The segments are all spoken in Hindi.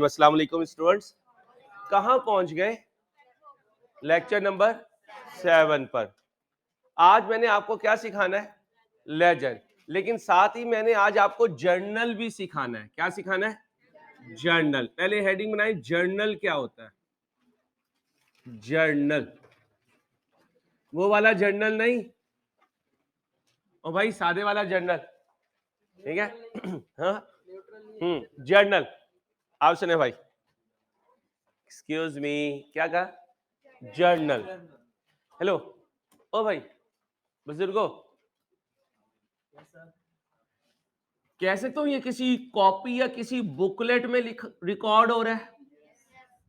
अस्सलाम वालेकुम स्टूडेंट्स, कहाँ पहुंच गए? लेक्चर नंबर 7 पर। आज मैंने आपको क्या सिखाना है? लेजर। लेकिन साथ ही मैंने आज आपको जर्नल भी सिखाना है। क्या सिखाना है? जर्नल। पहले हेडिंग बनाई, जर्नल क्या होता है? जर्नल, वो वाला जर्नल नहीं, ओ भाई सादे वाला जर्नल, ठीक है? हाँ, जर्नल। आप सुने भाई, एक्सक्यूज मी, क्या कहा? जर्नल। हेलो, ओ भाई बुजुर्गो, कैसे तो ये किसी कॉपी या किसी बुकलेट में रिकॉर्ड हो रहा है?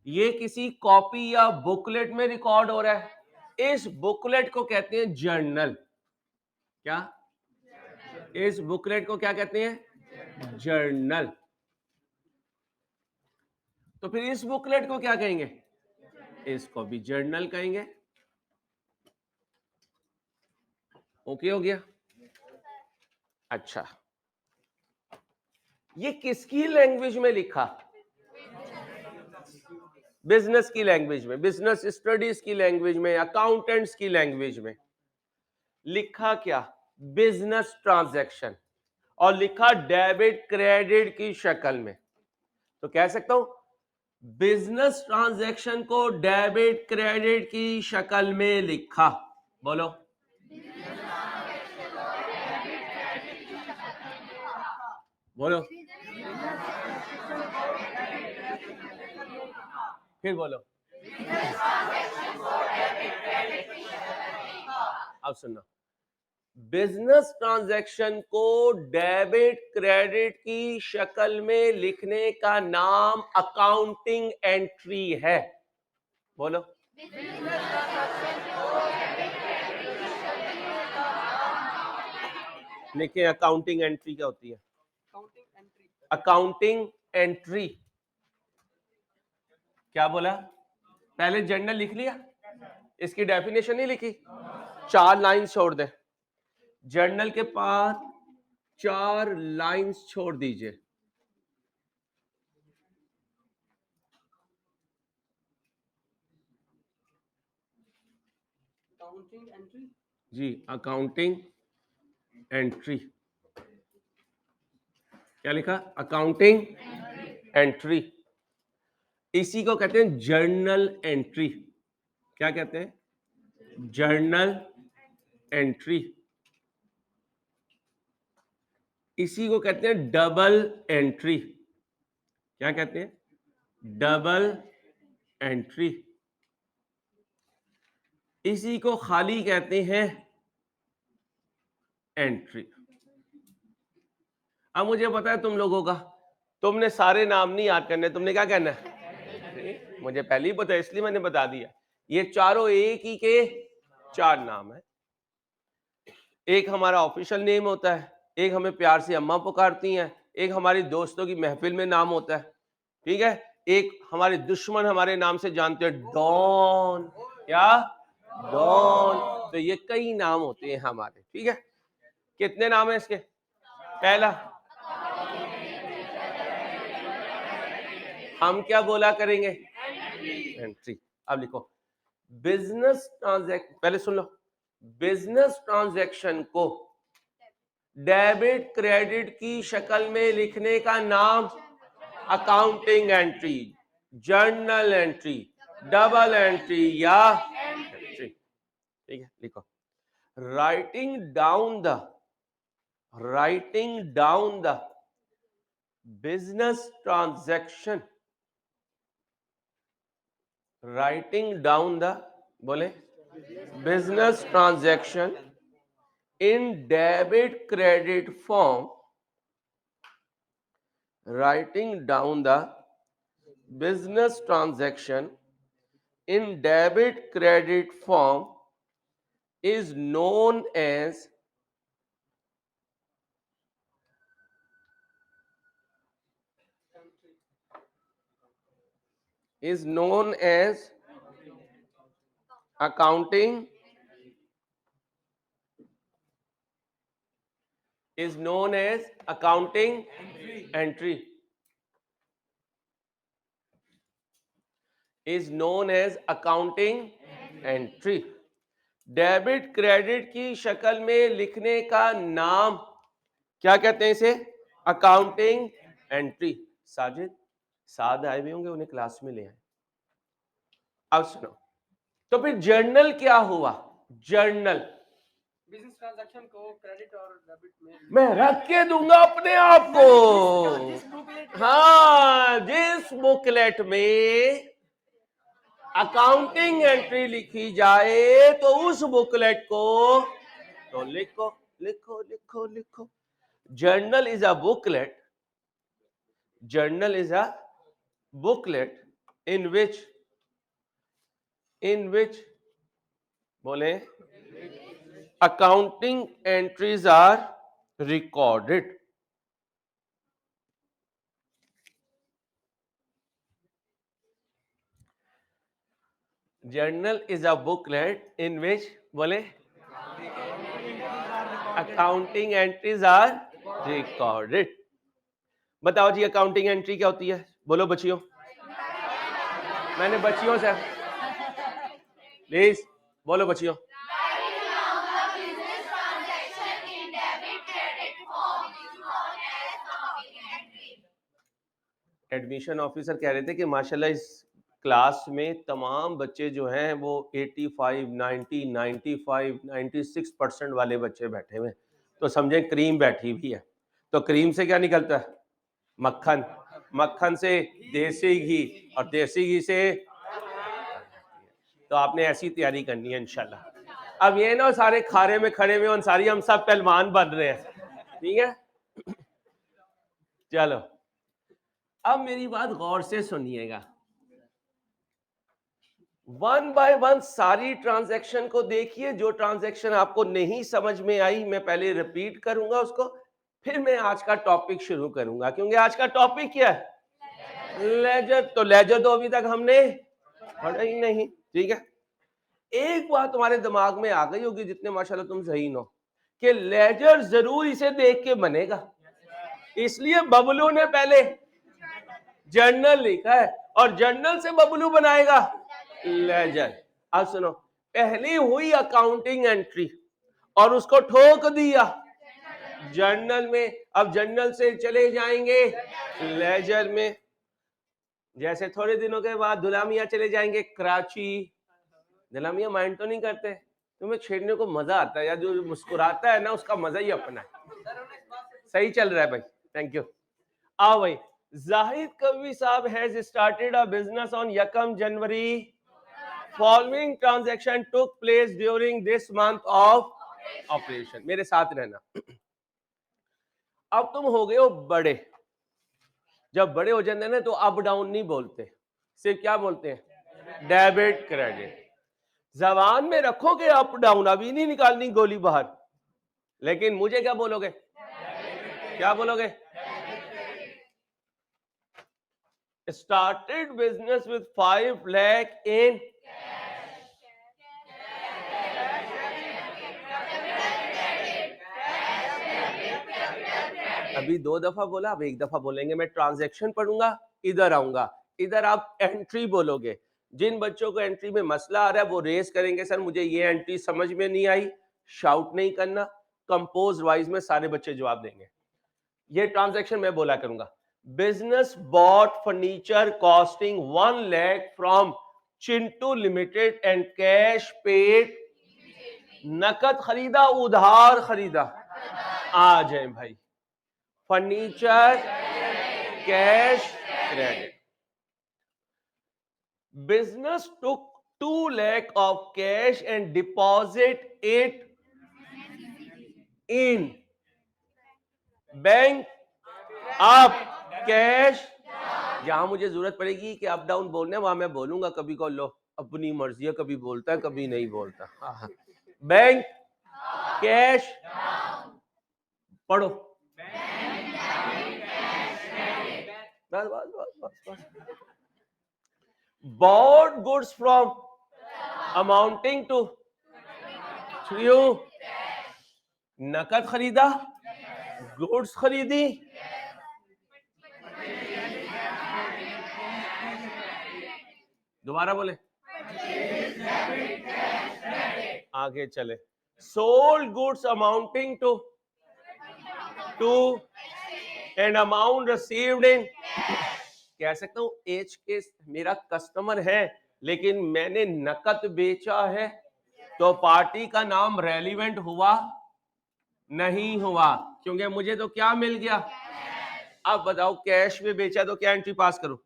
ये किसी कॉपी या बुकलेट में रिकॉर्ड हो रहा है। इस बुकलेट को कहते हैं जर्नल। क्या? इस बुकलेट को क्या कहते हैं? जर्नल। तो फिर इस बुकलेट को क्या कहेंगे? इसको भी जर्नल कहेंगे। ओके हो गया? अच्छा, ये किसकी लैंग्वेज में लिखा? बिजनेस की लैंग्वेज में, बिजनेस स्टडीज की लैंग्वेज में, अकाउंटेंट्स की लैंग्वेज में। लिखा क्या? बिजनेस ट्रांजैक्शन, और लिखा डेबिट क्रेडिट की शक्ल में। तो कह सकता हूं बिजनेस ट्रांजैक्शन को डेबिट क्रेडिट की शक्ल में लिखा। बोलो, बोलो, फिर बोलो। अब सुनना, बिजनेस ट्रांजैक्शन को डेबिट क्रेडिट की शक्ल में लिखने का नाम अकाउंटिंग एंट्री है। बोलो, लिखे अकाउंटिंग एंट्री क्या होती है? Accounting entry. क्या बोला? पहले जर्नल लिख लिया, इसकी डेफिनेशन नहीं लिखी, 4 लाइन छोड़ दे। जर्नल के पास 4 लाइंस छोड़ दीजिए। जी, अकाउंटिंग एंट्री। क्या लिखा? Accounting entry. इसी को कहते हैं जर्नल एंट्री। क्या कहते हैं? Journal entry. इसी को कहते हैं डबल एंट्री। क्या कहते हैं? Double entry. इसी को खाली कहते हैं एंट्री। अब मुझे पता है तुम लोगों का, तुमने सारे नाम नहीं याद करने, तुमने क्या कहना है? मुझे पहले ही पता है, इसलिए मैंने बता दिया। ये चारों एक ही के 4 नाम है। एक हमारा ऑफिशियल नेम होता है, एक हमें प्यार से अम्मा पुकारती हैं, एक हमारी दोस्तों की महफिल में नाम होता है, ठीक है? एक हमारे दुश्मन हमारे नाम से जानते हैं, डॉन। क्या? डॉन। तो ये कई नाम होते हैं हमारे, ठीक है? कितने नाम है इसके? पहला, हम क्या बोला करेंगे? एंट्री। अब लिखो, बिजनेस ट्रांजैक्शन, पहले सुन लो, बिजनेस ट्रांजैक्शन को डेबिट क्रेडिट की शक्ल में लिखने का नाम accounting entry, journal entry, double entry या एंट्री। ठीक है, लिखो, writing down the business transaction, writing down the, बोले, business transaction in debit credit form, writing down the business transaction in debit credit form is known as accounting, accounting entry. Is known as accounting entry. Debit credit की शक्ल में लिखने का नाम क्या कहते हैं इसे? Accounting entry. साजिद साद आए भी होंगे, उन्हें क्लास में ले आए। अब सुनो, तो फिर जर्नल क्या हुआ? जर्नल बिजनेस ट्रांजैक्शन को क्रेडिट और डेबिट में मैं रख के दूंगा अपने आप को। हाँ, जिस बुकलेट में अकाउंटिंग एंट्री लिखी जाए तो उस बुकलेट को तो लिखो लिखो लिखो लिखो। Journal is a booklet, journal is a booklet in which बोले accounting entries are recorded. Journal is a booklet in which बोले अकाउंटिंग एंट्रीज आर रिकॉर्डेड। बताओ जी, अकाउंटिंग एंट्री क्या होती है? बोलो बच्चियों, मैंने बच्चियों से प्लीज बोलो बच्चियों। एडमिशन ऑफिसर कह रहे थे कि माशाल्लाह इस क्लास में तमाम बच्चे जो हैं वो 85, 90, 95, 96% वाले बच्चे बैठे हुए हैं, तो समझें क्रीम बैठी हुई है। तो क्रीम से क्या निकलता है? मक्खन, मक्खन से देसी घी, और देसी घी से तो आपने ऐसी तैयारी करनी है इंशाल्लाह। अब ये ना सारे खारे में खड़े हुए अंसारी, हम सब पहलवान बन रहे हैं, ठीक है? चलो अब मेरी बात गौर से सुनिएगा, वन बाय वन सारी ट्रांजैक्शन को देखिए। जो ट्रांजैक्शन आपको नहीं समझ में आई मैं पहले रिपीट करूंगा उसको, फिर मैं आज का टॉपिक शुरू करूंगा, क्योंकि आज का टॉपिक क्या है? लेजर। तो लेजर तो अभी तक हमने पढ़ा ही नहीं, ठीक है? एक बात तुम्हारे दिमाग में आ गई होगी, जितने माशाल्लाह तुम ज़हीन हो, कि लेजर जरूर इसे देख के बनेगा, इसलिए बबलू ने पहले जर्नल लिखा है और जर्नल से बबलू बनाएगा लेजर। अब सुनो, पहली हुई अकाउंटिंग एंट्री और उसको ठोक दिया जर्नल में। अब जर्नल से चले जाएंगे लेजर में। जैसे थोड़े दिनों के बाद दुलामिया चले जाएंगे कराची। दुलामिया माइंड तो नहीं करते, तुम्हें छेड़ने को मजा आता है यार, जो मुस्कुराता है ना उसका मजा ही अपना है। सही चल रहा है भाई, थैंक यू। आओ भाई, जाहिद कवी साहब has started a business on 1 January. Following transaction took place during this month of operation. मेरे साथ रहना। अब तुम हो गए हो बड़े, जब बड़े हो जाते हैं ना तो अप डाउन नहीं बोलते, सिर्फ क्या बोलते हैं? Debit credit. जबान में रखोगे अप डाउन, अभी नहीं निकालनी गोली बाहर, लेकिन मुझे क्या बोलोगे? क्या बोलोगे? स्टार्टेड बिजनेस विद 5 लाख इन अभी 2 दफा बोला, अब 1 दफा बोलेंगे। मैं ट्रांजैक्शन पढ़ूंगा, इधर आऊंगा, इधर आप एंट्री बोलोगे। जिन बच्चों को एंट्री में मसला आ रहा है वो रेस करेंगे, सर मुझे ये एंट्री समझ में नहीं आई। शाउट नहीं करना, कंपोज वाइज में सारे बच्चे जवाब देंगे। ये ट्रांजैक्शन मैं बोला करूंगा। Business bought furniture costing 1 lakh from Chintu limited and cash paid. नकद खरीदा उधार खरीदा? आ जाए भाई, furniture cash credit. Business took 2 lakh of cash and deposit it in bank up cash. जहां मुझे जरूरत पड़ेगी कि अप डाउन बोलने, वहां मैं बोलूंगा। कभी को लो अपनी मर्जी है, कभी बोलता है कभी नहीं बोलता। बैंक कैश पढ़ो। बस बस बस बस बस। bought goods from amounting to थ्रू। नकद खरीदा, गुड्स खरीदी, दोबारा बोले, आगे चले। Sold goods amounting to and amount received in, कह सकता हूं एच के मेरा कस्टमर है लेकिन मैंने नकद बेचा है, तो पार्टी का नाम रेलिवेंट हुआ नहीं हुआ, क्योंकि मुझे तो क्या मिल गया। अब बताओ कैश में बेचा तो क्या एंट्री पास करूं,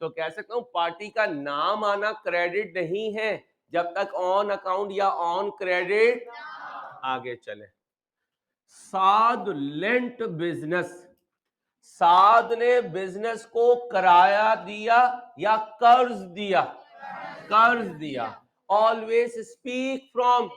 तो कह सकता हूं पार्टी का नाम आना क्रेडिट नहीं है जब तक ऑन अकाउंट या ऑन क्रेडिट। आगे चले। साध लेंट बिजनेस, साध ने बिजनेस को किराया दिया या कर्ज दिया, कर्ज दिया। ऑलवेज स्पीक फ्रॉम,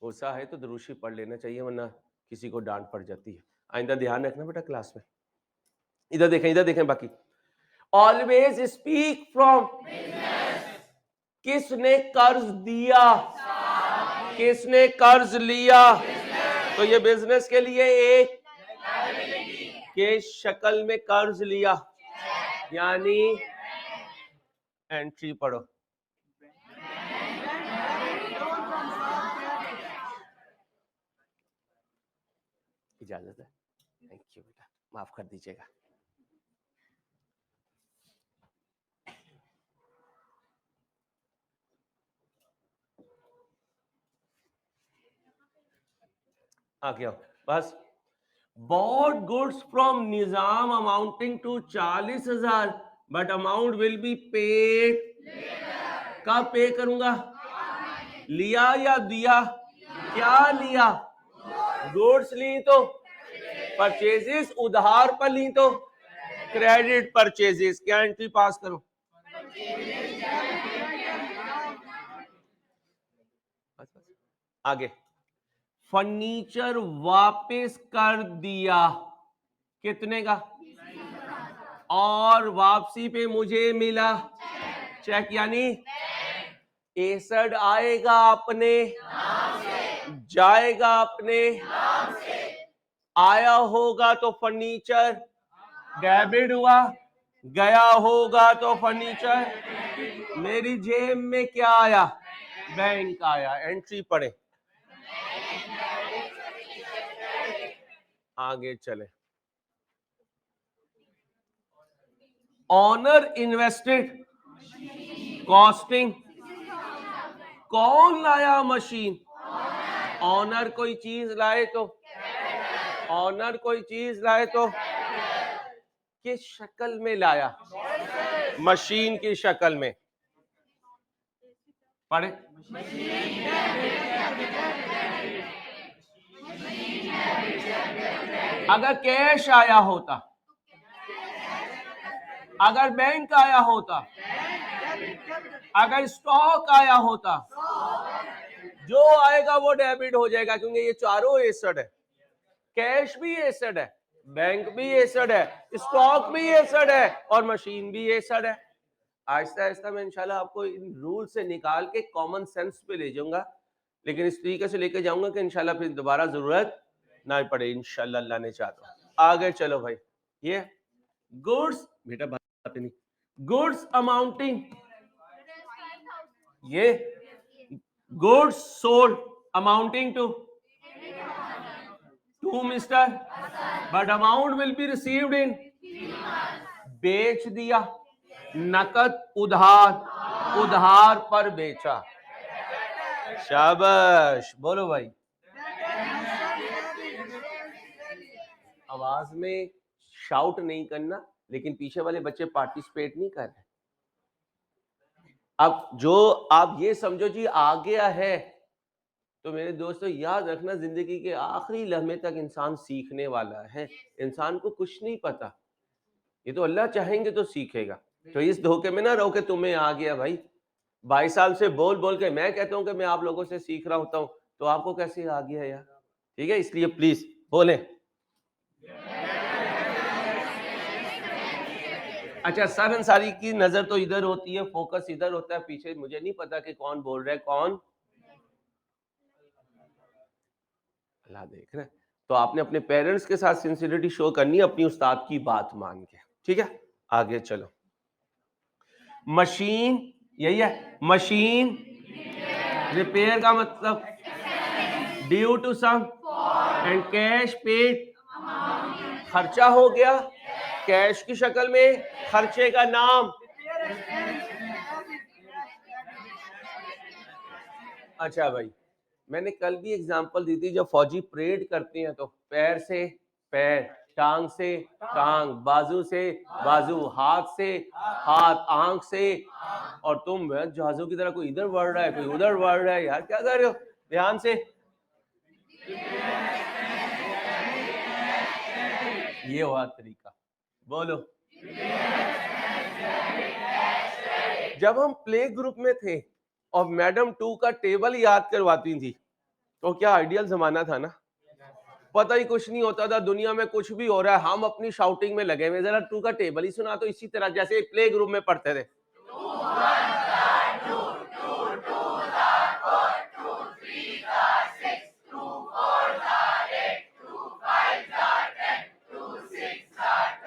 गुस्सा है तो दुरूशी पढ़ लेना चाहिए वरना किसी को डांट पड़ जाती है। आइंदा ध्यान रखना बेटा क्लास में। इधर देखें बाकी। ऑलवेज स्पीक फ्रॉम, किसने कर्ज दिया, किसने कर्ज लिया, तो ये बिजनेस के लिए एक के शक्ल में कर्ज लिया, यानी एंट्री पढ़ो। इजाजत है, थैंक यू बेटा, माफ कर दीजिएगा। आगे आओ बस। Bought goods from Nizam amounting to 40,000 but amount will be paid, कब पे करूंगा, लिया या दिया, क्या लिया, गुड्स ली तो परचेजेस, उधार पर ली तो क्रेडिट परचेजेस, क्या एंट्री पास करो। आगे। फर्नीचर वापस कर दिया, कितने का, और वापसी पे मुझे मिला चेक, यानी एसेट आएगा अपने, जाएगा अपने, आया होगा तो फर्नीचर डेबिट हुआ, गया होगा तो फर्नीचर, मेरी जेब में क्या आया, बैंक आया, एंट्री पढ़े। आगे चले। ऑनर इन्वेस्टेड कॉस्टिंग, कौन लाया मशीन, ऑनर कोई चीज लाए तो, ऑनर कोई चीज लाए तो किस शक्ल में लाया, मशीन की शक्ल में, पढ़े। अगर कैश आया होता, अगर बैंक आया होता, अगर स्टॉक आया होता, जो आएगा वो डेबिट हो जाएगा, क्योंकि ये चारों एसेट है, कैश भी एसेट है, बैंक भी एसेट है, स्टॉक भी एसेट है और मशीन भी एसेट है। आहिस्ता आहिस्ता मैं इंशाल्लाह आपको इन रूल से निकाल के कॉमन सेंस पे ले जाऊंगा, लेकिन इस तरीके से लेके जाऊंगा कि इंशाल्लाह फिर दोबारा जरूरत ना पड़े, इंशाल्लाह अल्लाह ने चाहा तो। आगे चलो भाई। ये गुड्स, बेटा बात नहीं, गुड्स अमाउंटिंग, ये goods sold amounting to mister, but amount will be received in, बेच दिया, नकद उधार, उधार पर बेचा, शाबाश, बोलो भाई। आवाज में शाउट नहीं करना, लेकिन पीछे वाले बच्चे पार्टिसिपेट नहीं कर रहे। अब जो आप ये समझो जी आ गया है, तो मेरे दोस्तों याद रखना जिंदगी के आखिरी लम्हे तक इंसान सीखने वाला है, इंसान को कुछ नहीं पता, ये तो अल्लाह चाहेंगे तो सीखेगा। तो इस धोखे में ना रहो कि तुम्हें आ गया भाई, 22 साल से बोल बोल के मैं कहता हूं कि मैं आप लोगों से सीख रहा होता हूं, तो आपको कैसे आ गया यार, ठीक है, इसलिए प्लीज बोले। अच्छा, सर अंसारी की नजर तो इधर होती है, फोकस इधर होता है पीछे, मुझे नहीं पता कि कौन बोल रहा है, कौन अल्लाह देख रहा है। तो आपने अपने पेरेंट्स के साथ सिंसियरिटी शो करनी है अपनी उस्ताद की बात मान के, ठीक है। आगे चलो, मशीन, यही है मशीन रिपेयर का मतलब due to some and cash paid, खर्चा हो गया कैश की शक्ल में, खर्चे का नाम। अच्छा भाई, मैंने कल भी एग्जांपल दी थी, जब फौजी परेड करते हैं तो पैर से पैर, टांग से टांग, बाजू से बाजू, हाथ से हाथ, आंख से, और तुम जहाजों की तरह कोई इधर बढ़ रहा है कोई उधर बढ़ रहा है, यार क्या कर रहे हो, ध्यान से। ये हुआ तरीका, बोलो। जब हम प्ले ग्रुप में थे और मैडम 2 का टेबल याद करवाती थी, तो क्या आइडियल जमाना था ना, पता ही कुछ नहीं होता था, दुनिया में कुछ भी हो रहा है, हम अपनी शाउटिंग में लगे हुए, जरा 2 का टेबल ही सुना, तो इसी तरह जैसे प्ले ग्रुप में पढ़ते थे।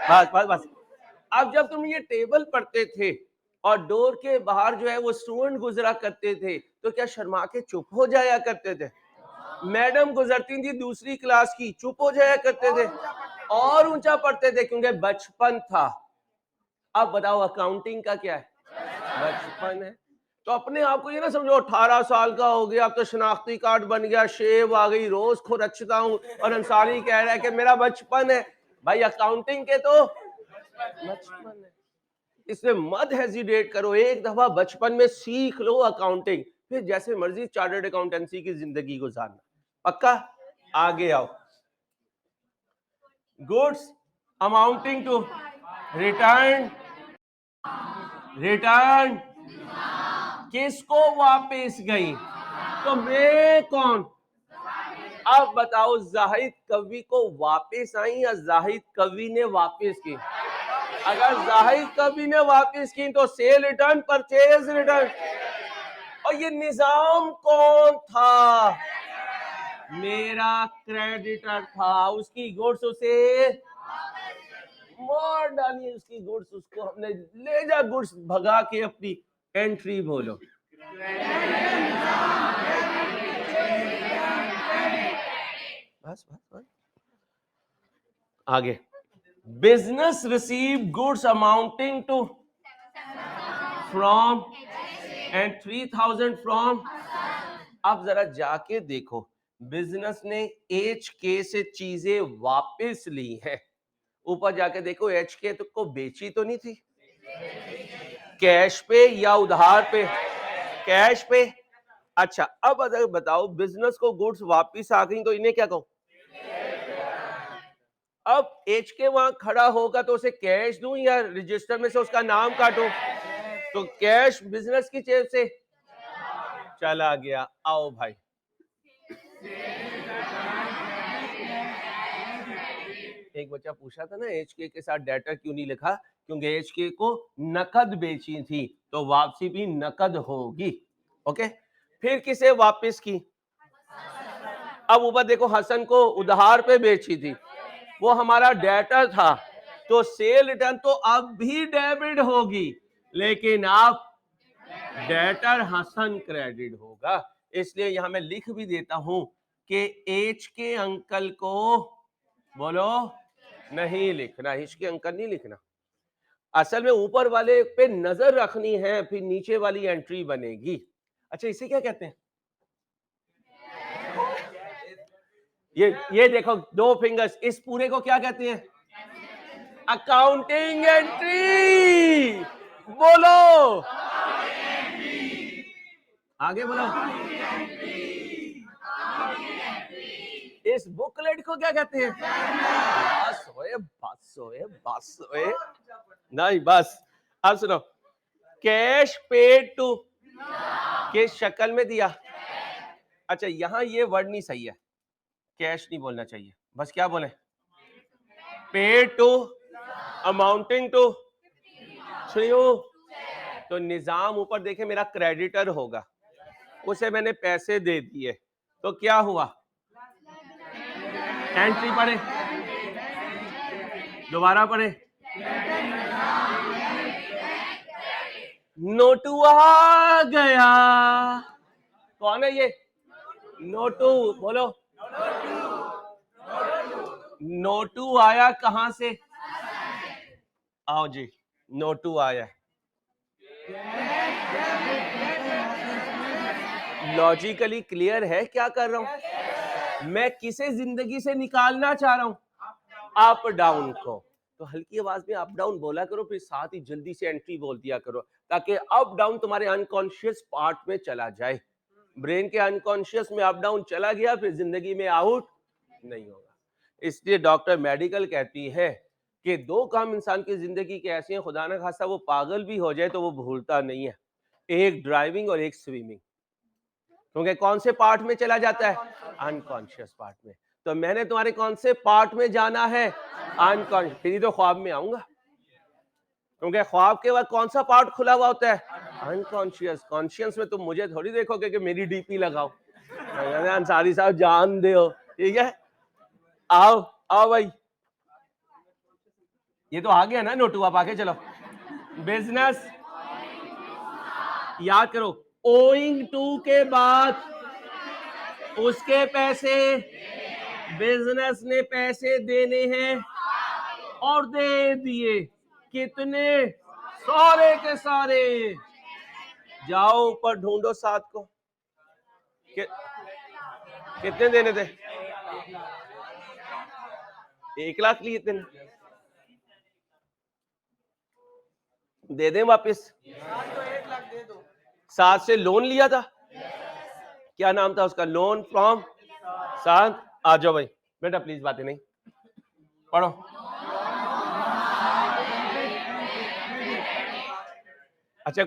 बस बस बस। अब जब तुम ये टेबल पढ़ते थे और डोर के बाहर जो है वो स्टूडेंट गुजरा करते थे, तो क्या शर्मा के चुप हो जाया करते थे? मैडम गुजरती थी दूसरी क्लास की, चुप हो जाया करते थे और ऊंचा पढ़ते थे, क्योंकि बचपन था। अब बताओ अकाउंटिंग का क्या है? बचपन है। तो अपने आप को ये ना समझो 18 साल का हो गया, अब तो शनाख्ती कार्ड बन गया, शेव आ गई, रोज खुरचता हूं, और अंसारी कह रहा है कि मेरा बचपन है। भाई अकाउंटिंग के तो बचपन है, इसमें मत हेजिटेट करो, एक दफा बचपन में सीख लो अकाउंटिंग, फिर जैसे मर्जी चार्टर्ड अकाउंटेंसी की जिंदगी गुजारना। पक्का? आगे आओ, goods amounting to return, return किसको वापस गई, तो मैं कौन? अब बताओ, जाहिद कवि को वापस आई या जाहिद कवि ने वापस की? अगर जाहिद कवि ने वापस की तो सेल रिटर्न, परचेज रिटर्न। और ये निजाम कौन था? मेरा क्रेडिटर था, उसकी गुड्स उसे मार डाली, उसकी गुड्स उसको हमने ले जा, गुड्स भगा के अपनी एंट्री, बोलो। बस बस बस। आगे, business receive goods amounting to from and 3000 from. अब जरा जाके देखो, बिजनेस ने एच के से चीजें वापस ली हैं, ऊपर जाके देखो एच के तो को बेची तो नहीं थी, कैश पे या उधार पे? कैश पे। अच्छा, अब अगर बताओ बिजनेस को गुड्स वापस आ गई तो इन्हें क्या कहो? अब एच के वहां खड़ा होगा तो उसे कैश दूं या रजिस्टर में से उसका नाम काटो? तो कैश बिजनेस की जेब से चला गया। आओ भाई, एक बच्चा पूछा था ना एच के साथ डेटर क्यों नहीं लिखा, क्योंकि एच के को नकद बेची थी तो वापसी भी नकद होगी। ओके, फिर किसे वापस की? अब ऊपर देखो, हसन को उधार पे बेची थी, वो हमारा डेटर था, तो सेल रिटर्न तो अब भी डेबिट होगी, लेकिन अब डेटर हसन क्रेडिट होगा। इसलिए यहां मैं लिख भी देता हूं कि एच के अंकल को, बोलो, नहीं लिखना, एच के अंकल नहीं लिखना, असल में ऊपर वाले पे नजर रखनी है, फिर नीचे वाली एंट्री बनेगी। अच्छा, इसे क्या कहते हैं? ये देखो 2 फिंगर्स, इस पूरे को क्या कहते हैं? Accounting entry. बोलो, आगे बोलो। इस बुकलेट को क्या कहते हैं? बस होए, बस होए, बस होए, नहीं बस। अब सुनो, कैश पेड टू किस शक्ल में दिया? अच्छा, यहां ये वर्ड नहीं सही है, कैश नहीं बोलना चाहिए, बस क्या बोले? पेड टू अमाउंटिंग टू सुनियो, तो निजाम ऊपर देखे मेरा क्रेडिटर होगा, उसे मैंने पैसे दे दिए, तो क्या हुआ? एंट्री पढ़े, दोबारा पढ़े, नोटू आ गया। कौन है ये? नोटू, बोलो। नोटू आया कहां से? आओ जी, नोटू आया। लॉजिकली क्लियर है क्या कर रहा हूं? मैं किसे जिंदगी से निकालना चाह रहा हूं? अप डाउन को। तो हल्की आवाज में अप डाउन बोला करो, फिर साथ ही जल्दी से एंट्री बोल दिया करो, ताकि अप डाउन तुम्हारे अनकॉन्शियस पार्ट में चला जाए। ब्रेन के अनकॉन्शियस में अप डाउन चला गया, फिर जिंदगी में आउट नहीं होगा। इसलिए डॉक्टर मेडिकल कहती है कि दो काम इंसान की जिंदगी के ऐसे हैं, खुदा ना खास्ता वो पागल भी हो जाए तो वो भूलता नहीं है, एक ड्राइविंग और एक स्विमिंग। क्योंकि कौन से पार्ट में चला जाता है? अनकॉन्शियस पार्ट में। तो मैंने तुम्हारे कौन से पार्ट में जाना है? अनकॉन्शियस। फिर तो ख्वाब में आऊंगा, क्योंकि ख्वाब के बाद कौन सा पार्ट खुला हुआ होता है? अनकॉन्शियस। कॉन्शियस में तुम मुझे थोड़ी देखोगे कि मेरी डीपी लगाओ, अंसारी साहब जान दो, ठीक है? आओ आओ भाई, ये तो आ गया ना नोटू, आप आगे चलो। बिजनेस याद करो, ओइंग टू के बाद उसके पैसे, बिजनेस ने पैसे देने हैं और दे दिए। कितने? सारे के सारे। जाओ ऊपर ढूंढो 7 को। कितने देने थे? 1 लाख लिए थे, दे दें वापस? 7 से लोन लिया था, क्या नाम था उसका? Loan from 7। आ जाओ भाई बेटा, प्लीज बातें नहीं पढ़ो। अच्छा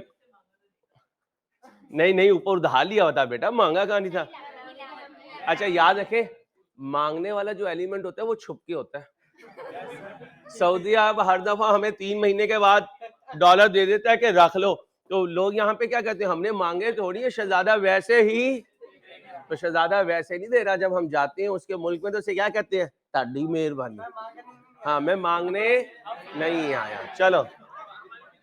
नहीं नहीं, ऊपर उधार लिया होता बेटा, मांगा कहां नहीं था। अच्छा याद रखे, मांगने वाला जो एलिमेंट होता है वो छुप के होता है। सऊदी अरब हर दफा हमें 3 महीने के बाद डॉलर दे देता है कि रख लो, तो लोग यहाँ पे क्या कहते हैं? हमने मांगे थोड़ी है, शहजादा वैसे ही। तो शहजादा वैसे नहीं दे रहा, जब हम जाते हैं उसके मुल्क में तो उसे क्या कहते हैं? ताड़ी मेहरबानी। हाँ, मैं मांगने नहीं आया। चलो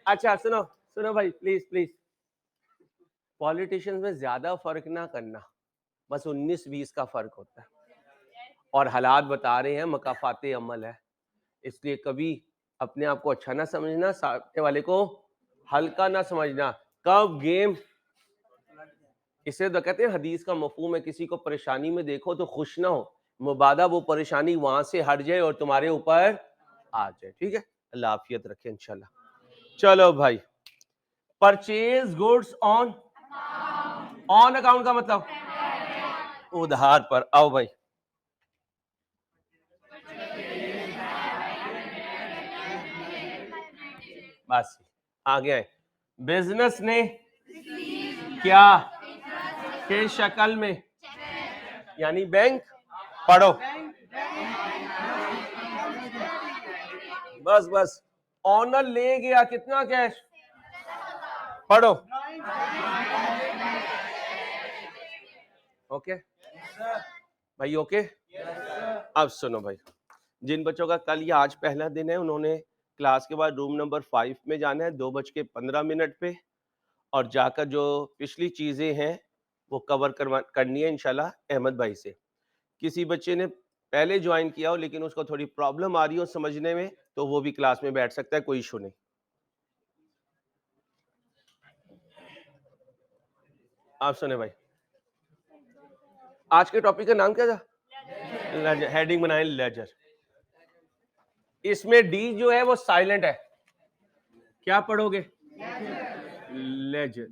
अच्छा सुनो सुनो भाई, प्लीज प्लीज, पॉलिटिशियंस में ज्यादा फर्क ना करना, बस 19-20 का फर्क होता है, और हालात बता रहे हैं, मकाफाते अमल है, इसलिए कभी अपने आप को अच्छा ना समझना, सामने वाले को हल्का ना समझना। कब गेम, इसे तो कहते हैं, हदीस का मफहूम है, किसी को परेशानी में देखो तो खुश ना हो, मुबादा वो परेशानी वहां से हट जाए और तुम्हारे ऊपर आ जाए, ठीक है? अल्लाह आफियत रखे इंशाल्लाह। चलो भाई, परचेज गुड्स ऑन अकाउंट का मतलब उधार पर। आओ भाई, बस आगे आए। बिजनेस ने क्या के शक्ल में, यानी बैंक। पढ़ो, बस बस। ऑनर ले गया कितना कैश? पढ़ो। ओके भाई, ओके। अब सुनो भाई, जिन बच्चों का कल या आज पहला दिन है, उन्होंने क्लास के बाद रूम नंबर 5 में जाना है 2:15 पे, और जाकर जो पिछली चीजें हैं वो कवर करनी है इंशाल्लाह अहमद भाई से। किसी बच्चे ने पहले ज्वाइन किया हो लेकिन उसको थोड़ी प्रॉब्लम आ रही हो समझने में, तो वो भी क्लास में बैठ सकता है, कोई इशू नहीं। आप सुने भाई, आज के टॉपिक का नाम क्या था? लेजर। हेडिंग बनाए लेजर। इसमें डी जो है वो साइलेंट है, क्या पढ़ोगे? लेजर।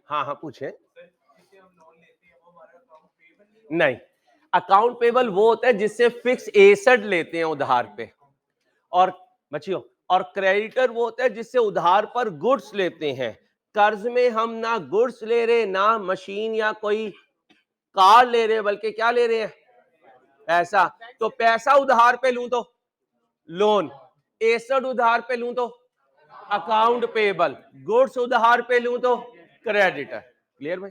हाँ हाँ पूछे। नहीं, अकाउंट पेबल वो होता है जिससे फिक्स एसेट लेते हैं उधार पे, और बच्चियों, और क्रेडिटर वो होता है जिससे उधार पर गुड्स लेते हैं। कर्ज में हम ना गुड्स ले रहे, ना मशीन या कोई कार ले रहे, बल्कि क्या ले रहे हैं? पैसा, तो पैसा उधार पे लूं तो लोन, एसेट उधार पे लूं तो अकाउंट पेबल, गुड्स उधार पे लूं तो क्रेडिटर। क्लियर भाई?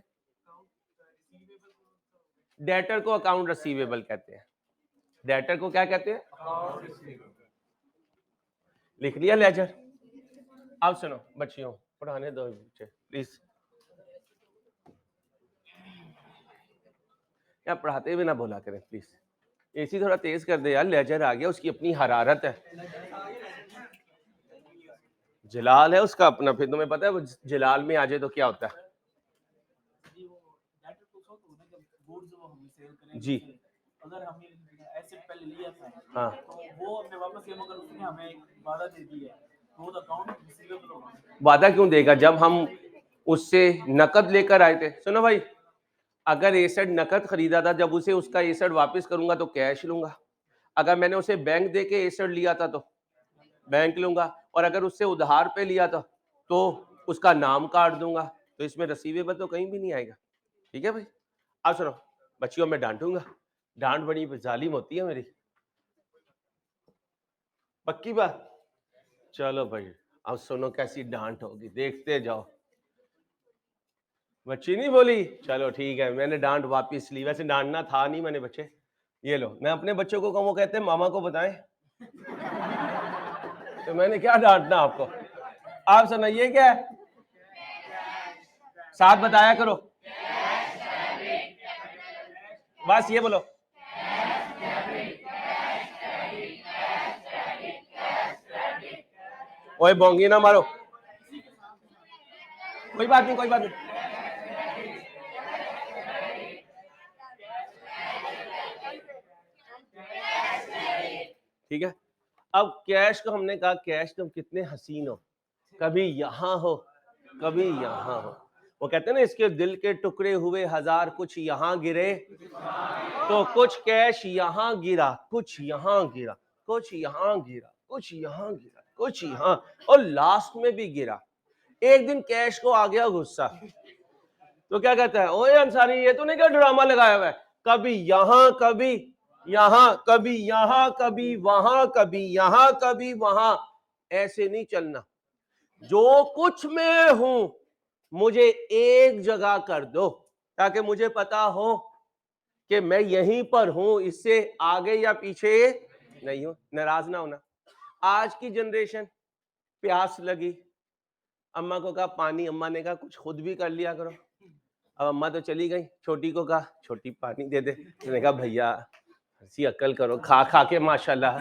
डेटर को अकाउंट रिसीवेबल कहते हैं। डेटर को क्या कहते हैं? लिख लिया लेजर? अब सुनो बच्चियों, पढ़ाने दो बच्चे प्लीज, या पढ़ाते हुए ना बोला करें प्लीज। एसी थोड़ा तेज कर दे यार, लेजर आ गया, उसकी अपनी हरारत है। जलाल है उसका अपना, फिर तुम्हें पता है वो जलाल में आ जाए तो क्या होता है जी। अगर हमने एसेट पहले लिया था, हाँ, तो वो हमने वापस किया, मगर उसने हमें वादा दे दिया है, तो वो अकाउंट रिसीवेबल होगा। वादा क्यों देगा जब हम उससे नकद लेकर आए थे? सुनो भाई, अगर एसेट नकद खरीदा था, जब उसे उसका एसेट वापस करूंगा तो कैश लूंगा। अगर मैंने उसे बैंक दे के एसेट लिया था तो बैंक लूंगा, और अगर उससे उधार पे लिया था तो उसका नाम काट दूंगा। तो इसमें रिसीवेबल तो कहीं भी नहीं आएगा। ठीक है भाई? अब सुनो बच्चियों, मैं डांटूंगा, डांट बड़ी जालिम होती है मेरी, पक्की बात। चलो भाई अब सुनो कैसी डांट होगी, देखते जाओ। बच्ची नहीं बोली, चलो ठीक है, मैंने डांट वापस ली। वैसे डांटना था नहीं मैंने बच्चे। ये लो, मैं अपने बच्चों को वो कहते हैं मामा को बताएं, तो मैंने क्या डांटना आपको। आप सुनो ये क्या है, साथ बताया करो, बस ये बोलो। ओए बोंगी ना मारो, कोई बात नहीं, कोई बात नहीं। ठीक है, अब कैश को हमने कहा, कैश तुम कितने हसीन हो, कभी यहां हो कभी यहां हो। वो कहते हैं ना, इसके दिल के टुकड़े हुए हजार, कुछ यहां गिरे तो कुछ कैश यहां गिरा, कुछ यहां गिरा, कुछ यहां गिरा, कुछ यहां गिरा, कुछ यहां, और लास्ट में भी गिरा। एक दिन कैश को आ गया गुस्सा, तो क्या कहता है, ओए अंसारी ये तूने क्या ड्रामा लगाया हुआ है, कभी यहां कभी यहां, कभी यहां कभी वहां, कभी यहां कभी वहां, ऐसे नहीं चलना। जो कुछ मैं हूं मुझे एक जगह कर दो, ताकि मुझे पता हो कि मैं यहीं पर हूं, इससे आगे या पीछे नहीं हूं। नाराज ना होना। आज की जनरेशन, प्यास लगी, अम्मा को कहा पानी, अम्मा ने कहा कुछ खुद भी कर लिया करो। अब अम्मा तो चली गई, छोटी को कहा छोटी पानी दे दे, उसने कहा भैया ऐसी अक्ल करो, खा खा के माशाल्लाह।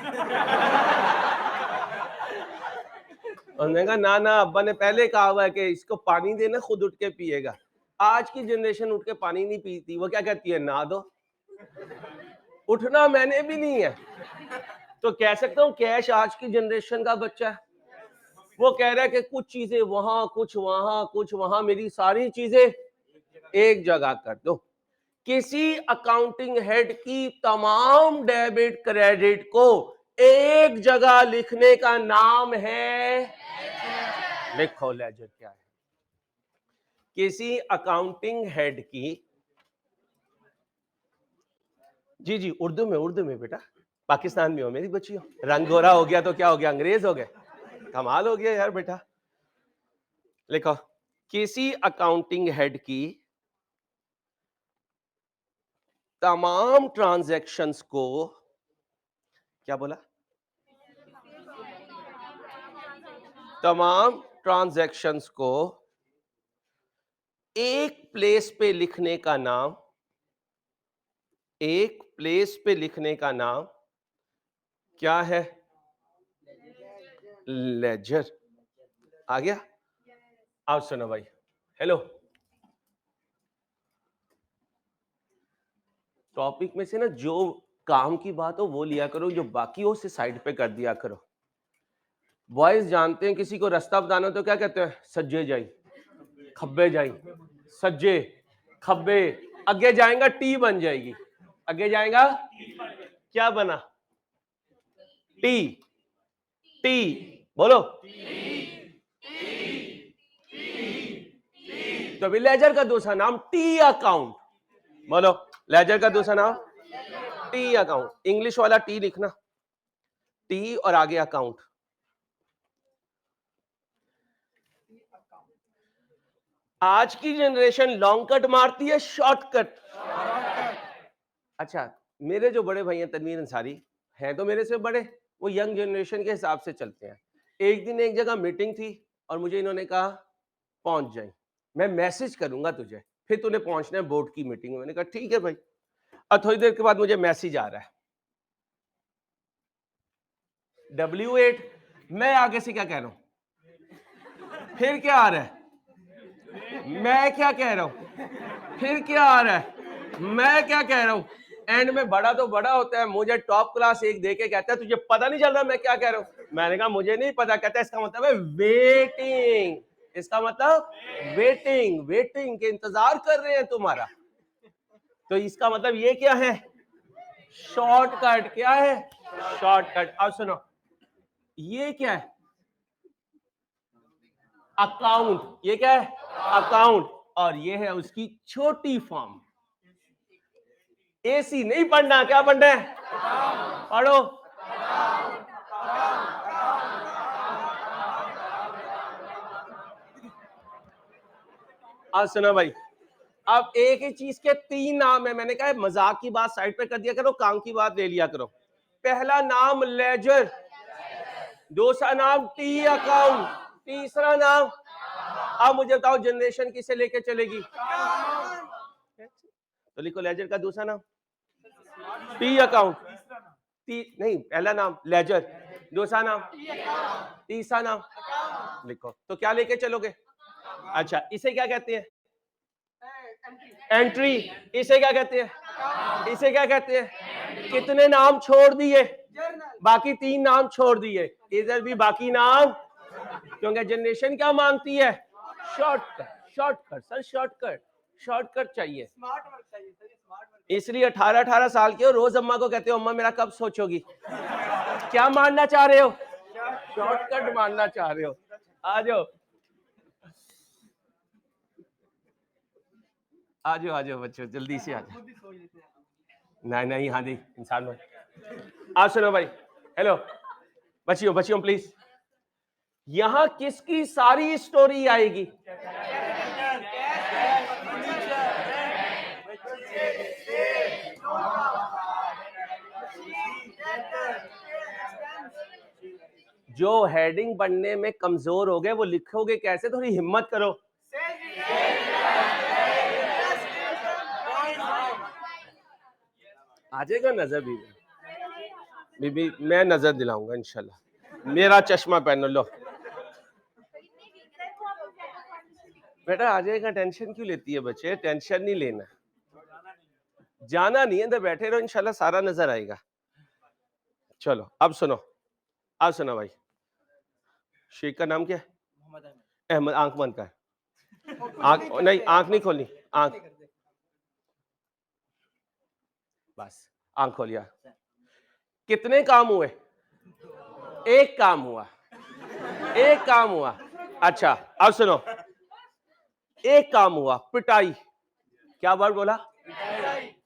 उसने कहा ना ना, अब्बा ने पहले कहा हुआ है कि इसको पानी देना, खुद उठ के पिएगा। आज की जनरेशन उठ के पानी नहीं पीती, वो क्या कहती है, ना दो। उठना मैंने भी नहीं है, तो कह सकता हूं कैश आज की जनरेशन का बच्चा है। वो कह रहा है कि कुछ चीजें वहां, कुछ वहां, कुछ वहां, मेरी सारी चीजें एक जगह कर दो। किसी अकाउंटिंग हेड की तमाम डेबिट क्रेडिट को एक जगह लिखने का नाम है, लिखो लेजर क्या है। किसी अकाउंटिंग हेड की, जी जी उर्दू में बेटा, पाकिस्तान में हो मेरी बच्चियों, रंग गोरा हो गया तो क्या हो गया, अंग्रेज हो गए, कमाल हो गया यार बेटा। लिखो, किसी अकाउंटिंग हेड की तमाम ट्रांजैक्शंस को, क्या बोला, तमाम ट्रांजैक्शंस को एक प्लेस पे लिखने का नाम, एक प्लेस पे लिखने का नाम क्या है, लेजर। आ गया? आप सुनो भाई, हेलो, टॉपिक में से ना जो काम की बात हो वो लिया करो, जो बाकी हो उसे साइड पे कर दिया करो। बॉयज जानते हैं किसी को रास्ता बताना तो क्या कहते हैं, सज्जे जाई खब्बे जाई, सज्जे खब्बे, आगे जाएगा टी बन जाएगी, आगे जाएगा क्या बना, टी, टी बोलो, तो भी लेजर का दूसरा नाम टी अकाउंट, बोलो लेजर का दूसरा नाम टी अकाउंट, इंग्लिश वाला टी लिखना, टी और आगे अकाउंट। आज की जनरेशन लॉन्ग कट मारती है शॉर्टकट। अच्छा, मेरे जो बड़े भाई हैं तनवीर अंसारी हैं तो मेरे से बड़े, वो यंग जनरेशन के हिसाब से चलते हैं। एक दिन एक जगह मीटिंग थी और मुझे इन्होंने कहा पहुंच जाए, मैं मैसेज करूंगा तुझे, फिर तूने पहुंचना है बोर्ड की मीटिंग में। मैंने कहा ठीक है भाई। और थोड़ी देर के बाद मुझे मैसेज आ रहा है W8। मैं आगे से क्या कह रहा हूं, फिर क्या आ रहा है, मैं क्या कह रहा हूं, फिर क्या आ रहा है, मैं क्या कह रहा हूं। एंड में बड़ा तो बड़ा होता है, मुझे टॉप क्लास एक देके कहता है तुझे पता नहीं चल रहा मैं क्या कह रहा हूं। मैंने कहा मुझे नहीं पता। कहता है इसका मतलब है वेटिंग, इसका मतलब वेटिंग, वेटिंग के इंतजार कर रहे हैं तुम्हारा। तो इसका मतलब ये क्या है, शॉर्टकट। क्या है, शॉर्टकट। अब सुनो, ये क्या है, अकाउंट। ये क्या है, अकाउंट। और ये है उसकी छोटी फॉर्म। एसी नहीं पढ़ना, क्या पढ़ना है, पढ़ो। आज सुनो भाई, अब एक ही चीज के तीन नाम है। मैंने कहा मजाक की बात साइड पे कर दिया करो, काम की बात ले लिया करो। पहला नाम लेजर, दूसरा नाम टी अकाउंट, तीसरा नाम। अब मुझे बताओ जनरेशन किसे लेके चलेगी, तो लिखो लेजर का दूसरा नाम टी अकाउंट। नहीं, पहला नाम लेजर, दूसरा नाम, तीसरा नाम लिखो। तो क्या लेके चलोगे। अच्छा, इसे क्या कहते हैं, एंट्री। इसे क्या कहते हैं, इसे क्या कहते हैं। कितने नाम छोड़ दिए, बाकी तीन नाम छोड़ दिए। इधर भी बाकी नाम, क्योंकि जनरेशन क्या मांगती है, shortcut. Shortcut sir, shortcut, shortcut चाहिए। स्मार्ट वर्क चाहिए सर, स्मार्ट वर्क। इसलिए 18-18 साल के हो, रोज अम्मा को कहते हो अम्मा मेरा कब सोचोगी। क्या मानना चाह रहे हो, शॉर्टकट मानना चाह रहे हो। आ जाओ आ जाओ आ जाओ बच्चों, जल्दी से आ जाओ। खुद ही सोच लेते हैं। नहीं नहीं, हाँ दी इंसान में। आप सुनो भाई, हेलो बच्चियों, बच्चियों प्लीज, यहां किसकी सारी स्टोरी आएगी, जो हेडिंग पढ़ने में कमजोर हो गए वो लिखोगे कैसे, थोड़ी हिम्मत करो। आ जाएगा नजर बीबी, मैं नजर दिलाऊंगा इंशाल्लाह। मेरा चश्मा पहन लो। बेटा आ जाएगा, टेंशन क्यों लेती है बच्चे, टेंशन नहीं लेना, जाना नहीं है, अंदर बैठे रहो, इंशाल्लाह सारा नजर आएगा। चलो अब सुनो, अब सुनो भाई, शेख का नाम क्या है, अहमद। आंख बंद कर, आंख नहीं, आंख नहीं खोलनी, आंख बस, आंख खोलिया। कितने काम हुए, एक काम हुआ, एक काम हुआ। अच्छा अब सुनो, एक काम हुआ, पिटाई। क्या वर्ड बोला,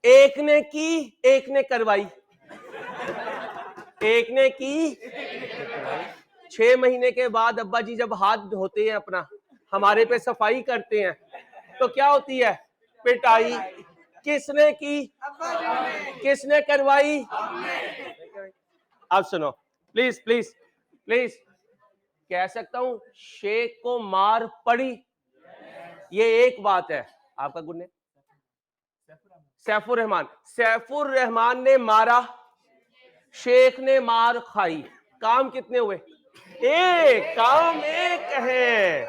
एक ने की, एक ने करवाई, एक ने की। 6 महीने के बाद अब्बा जी जब हाथ धोते हैं अपना, हमारे पे सफाई करते हैं, तो क्या होती है, पिटाई। किसने की, किसने करवाई। अब सुनो प्लीज प्लीज प्लीज, कह सकता हूं शेख को मार पड़ी, ये एक बात है। आपका गुड नेम, सैफुर रहमान। सैफुर रहमान ने मारा, शेख ने मार खाई। काम कितने हुए, एक, काम एक है।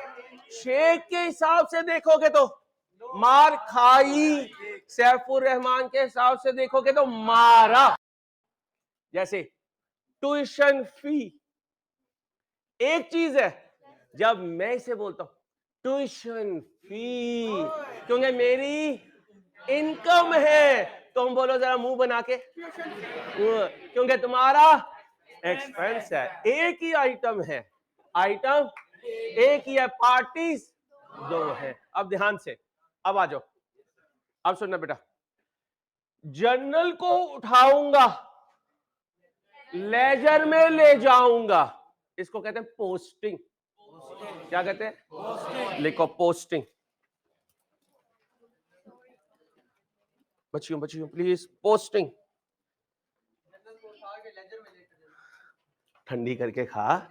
शेख के हिसाब से देखोगे तो मार खाई, सैफुर रहमान के हिसाब से देखोगे तो मारा। जैसे ट्यूशन फी एक चीज है, जब मैं इसे बोलता हूं ट्यूशन फी, क्योंकि मेरी इनकम है, तुम बोलो जरा मुंह बना के, क्योंकि तुम्हारा एक्सपेंस है। एक ही आइटम है, आइटम एक ही है, पार्टीज दो है। अब ध्यान से, अब आ जाओ, अब सुनना बेटा, जर्नल को उठाऊंगा, लेजर में ले जाऊंगा, इसको कहते हैं पोस्टिंग। क्या कहते हैं? लिखो पोस्टिंग। बच्चियों प्लीज, पोस्टिंग। जर्नल को उठा के लेजर में लेकर जाना। ठंडी करके खा।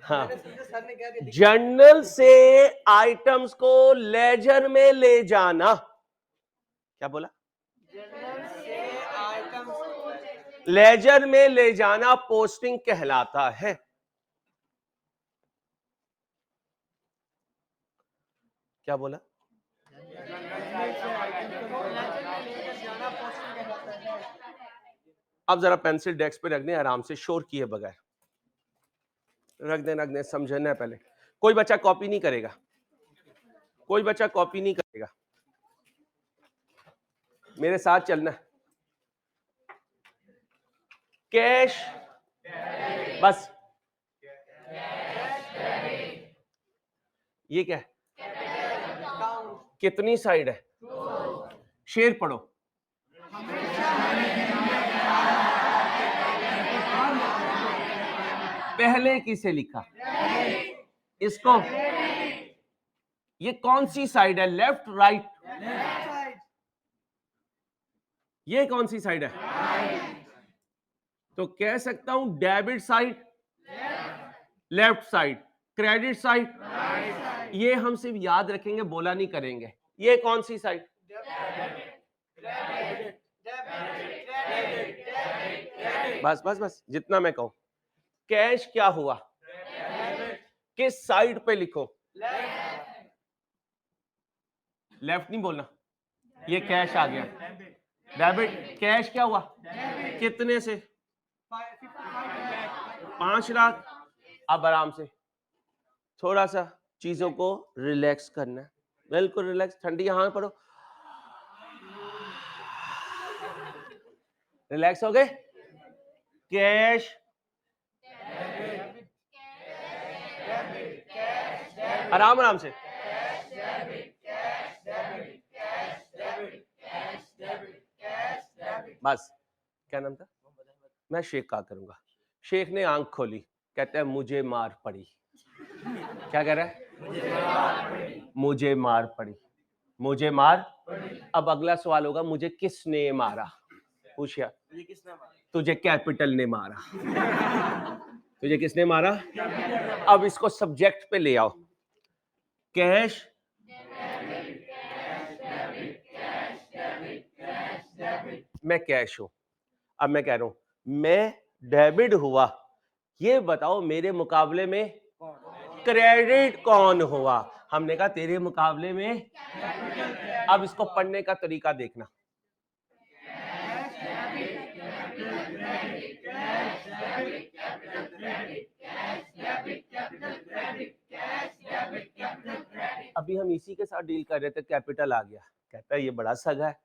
हाँ, मैंने सीधे सर ने कह दिया जर्नल से आइटम्स को लेजर में ले जाना। क्या बोला? जर्नल से आइटम्स लेजर में ले जाना पोस्टिंग कहलाता है। क्या बोला? अब जरा पेंसिल डेस्क पे रख दें, आराम से, शोर किए बगैर रख दें, समझना है पहले। कोई बच्चा कॉपी नहीं करेगा, कोई बच्चा कॉपी नहीं करेगा, मेरे साथ चलना है। कैश, बस ये क्या है? कितनी साइड है? शेर पढ़ो। पहले किसे लिखा? इसको। ये कौन सी साइड है? Left right? ये कौन सी साइड है? तो कह सकता हूं debit side, left side, credit side. ये हम सिर्फ याद रखेंगे, बोला नहीं करेंगे। ये कौन सी साइड? बस बस बस, जितना मैं कहूं। कैश क्या हुआ? किस साइड पे लिखो? लेफ्ट नहीं बोलना, ये कैश आ गया। डेबिट। कैश क्या हुआ? कितने से? 5 लाख। अब आराम से, थोड़ा सा चीजों को रिलैक्स करना है, बिल्कुल रिलैक्स। ठंडी यहां पड़ो, रिलैक्स हो गए? कैश, आराम आराम से। बस, क्या नाम था? मैं शेख कहा करूंगा। शेख ने आंख खोली, कहता है मुझे मार पड़ी। क्या कह रहा है? मुझे मार पड़ी, मुझे मार। अब अगला सवाल होगा, मुझे किसने मारा? पूछिया, तुझे कैपिटल ने मारा। तुझे किसने मारा? अब इसको सब्जेक्ट पे ले आओ। कैश, मैं कैश हूं। अब मैं कह रहा हूं मैं डेबिट हुआ, ये बताओ मेरे मुकाबले में क्रेडिट कौन हुआ? हमने कहा तेरे मुकाबले में। अब इसको पढ़ने का तरीका देखना। अभी हम इसी के साथ डील कर रहे थे, कैपिटल आ गया। कहता है ये बड़ा सगा है,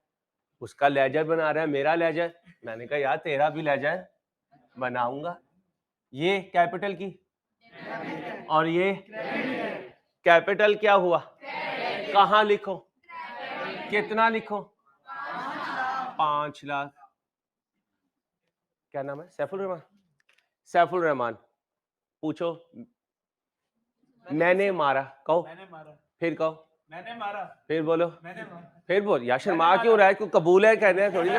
उसका लेजर बना रहा है, मेरा लेजर। मैंने कहा यार तेरा भी लेजर बनाऊंगा। ये कैपिटल की और ये कैपिटल क्या हुआ? कहां लिखो? कितना लिखो? 5 लाख। क्या नाम है? सैफुल रहमान। सैफुल रहमान, पूछो। मैंने मारा, कहो। मैंने मारा। फिर कहो। मैंने मारा। फिर बोलो। मैंने मारा। फिर बोल। यार शर्मा क्यों रहा है? क्यों कबूल है कहने थोड़ी ना।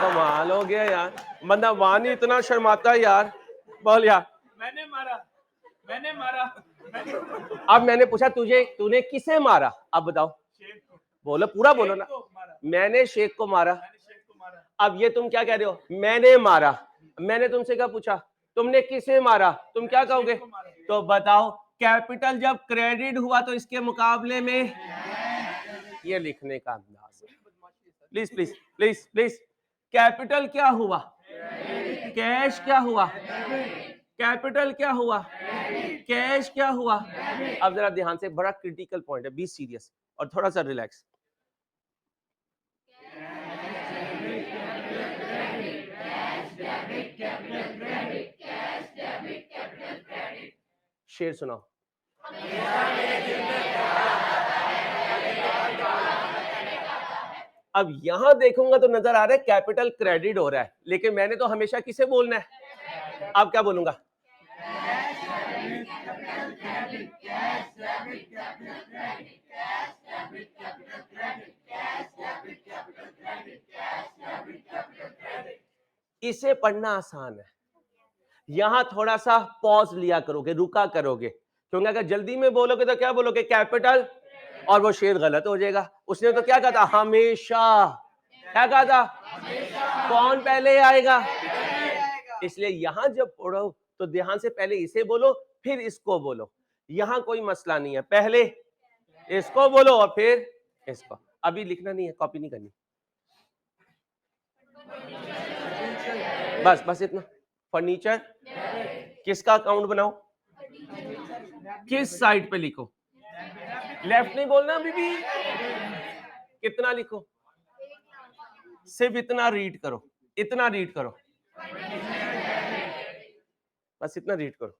कमाल हो गया यार, बंदा वानी इतना शर्माता है यार। बोल यार। मैंने मारा। मैंने मारा। अब मैंने पूछा तुझे, तूने किसे मारा? अब बताओ। शेख को। बोलो, पूरा बोलो ना। मैंने शेख को मारा। मैंने शेख को मारा। अब ये तुम क्या कह रहे हो? मैंने मारा। मैंने तुमसे क्या पूछा? तुमने किसे मारा? तुम क्या कहोगे? तो बताओ, कैपिटल जब क्रेडिट हुआ तो इसके मुकाबले में ये लिखने का अंदाज है। Please please please please. Capital क्या हुआ? कैश क्या हुआ? कैपिटल क्या हुआ? कैश क्या हुआ? अब जरा ध्यान से, बड़ा क्रिटिकल पॉइंट है, बी सीरियस और थोड़ा सा रिलैक्स। शेर सुनाओ। अब यहां देखूंगा तो नजर आ रहा है कैपिटल क्रेडिट हो रहा है, लेकिन मैंने तो हमेशा किसे बोलना है? अब क्या बोलूंगा? इसे पढ़ना आसान है, यहां थोड़ा सा पॉज लिया करोगे, रुका करोगे, क्योंकि अगर जल्दी में बोलोगे तो क्या बोलोगे? कैपिटल, और वो शेर गलत हो जाएगा। उसने तो क्या कहा था? हमेशा। क्या कहा था? कौन पहले आएगा? इसलिए यहां जब पढ़ो तो ध्यान से पहले इसे बोलो फिर इसको बोलो, यहां कोई मसला नहीं है, पहले इसको बोलो और फिर इसको। अभी लिखना नहीं है, कॉपी नहीं करनी, बस बस इतना। फर्नीचर किसका अकाउंट बनाओ? किस साइड पे लिखो? लेफ्ट नहीं बोलना बीबी। कितना लिखो? सिर्फ इतना रीड करो, इतना रीड करो, बस इतना रीड करो।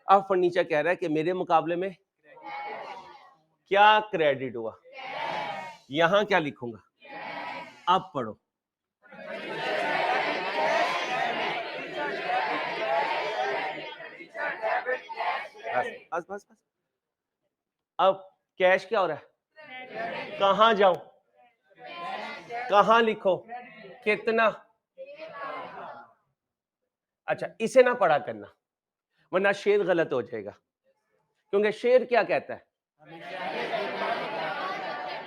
अब फर्नीचर कह रहा है कि मेरे मुकाबले में क्या क्रेडिट हुआ, यहां क्या लिखूंगा? अब पढ़ो। बस बस बस। अब कैश क्या हो रहा है? कहां जाऊं? कहां लिखो? कितना? अच्छा, इसे ना पढ़ा करना वरना शेर गलत हो जाएगा, क्योंकि शेर क्या कहता है?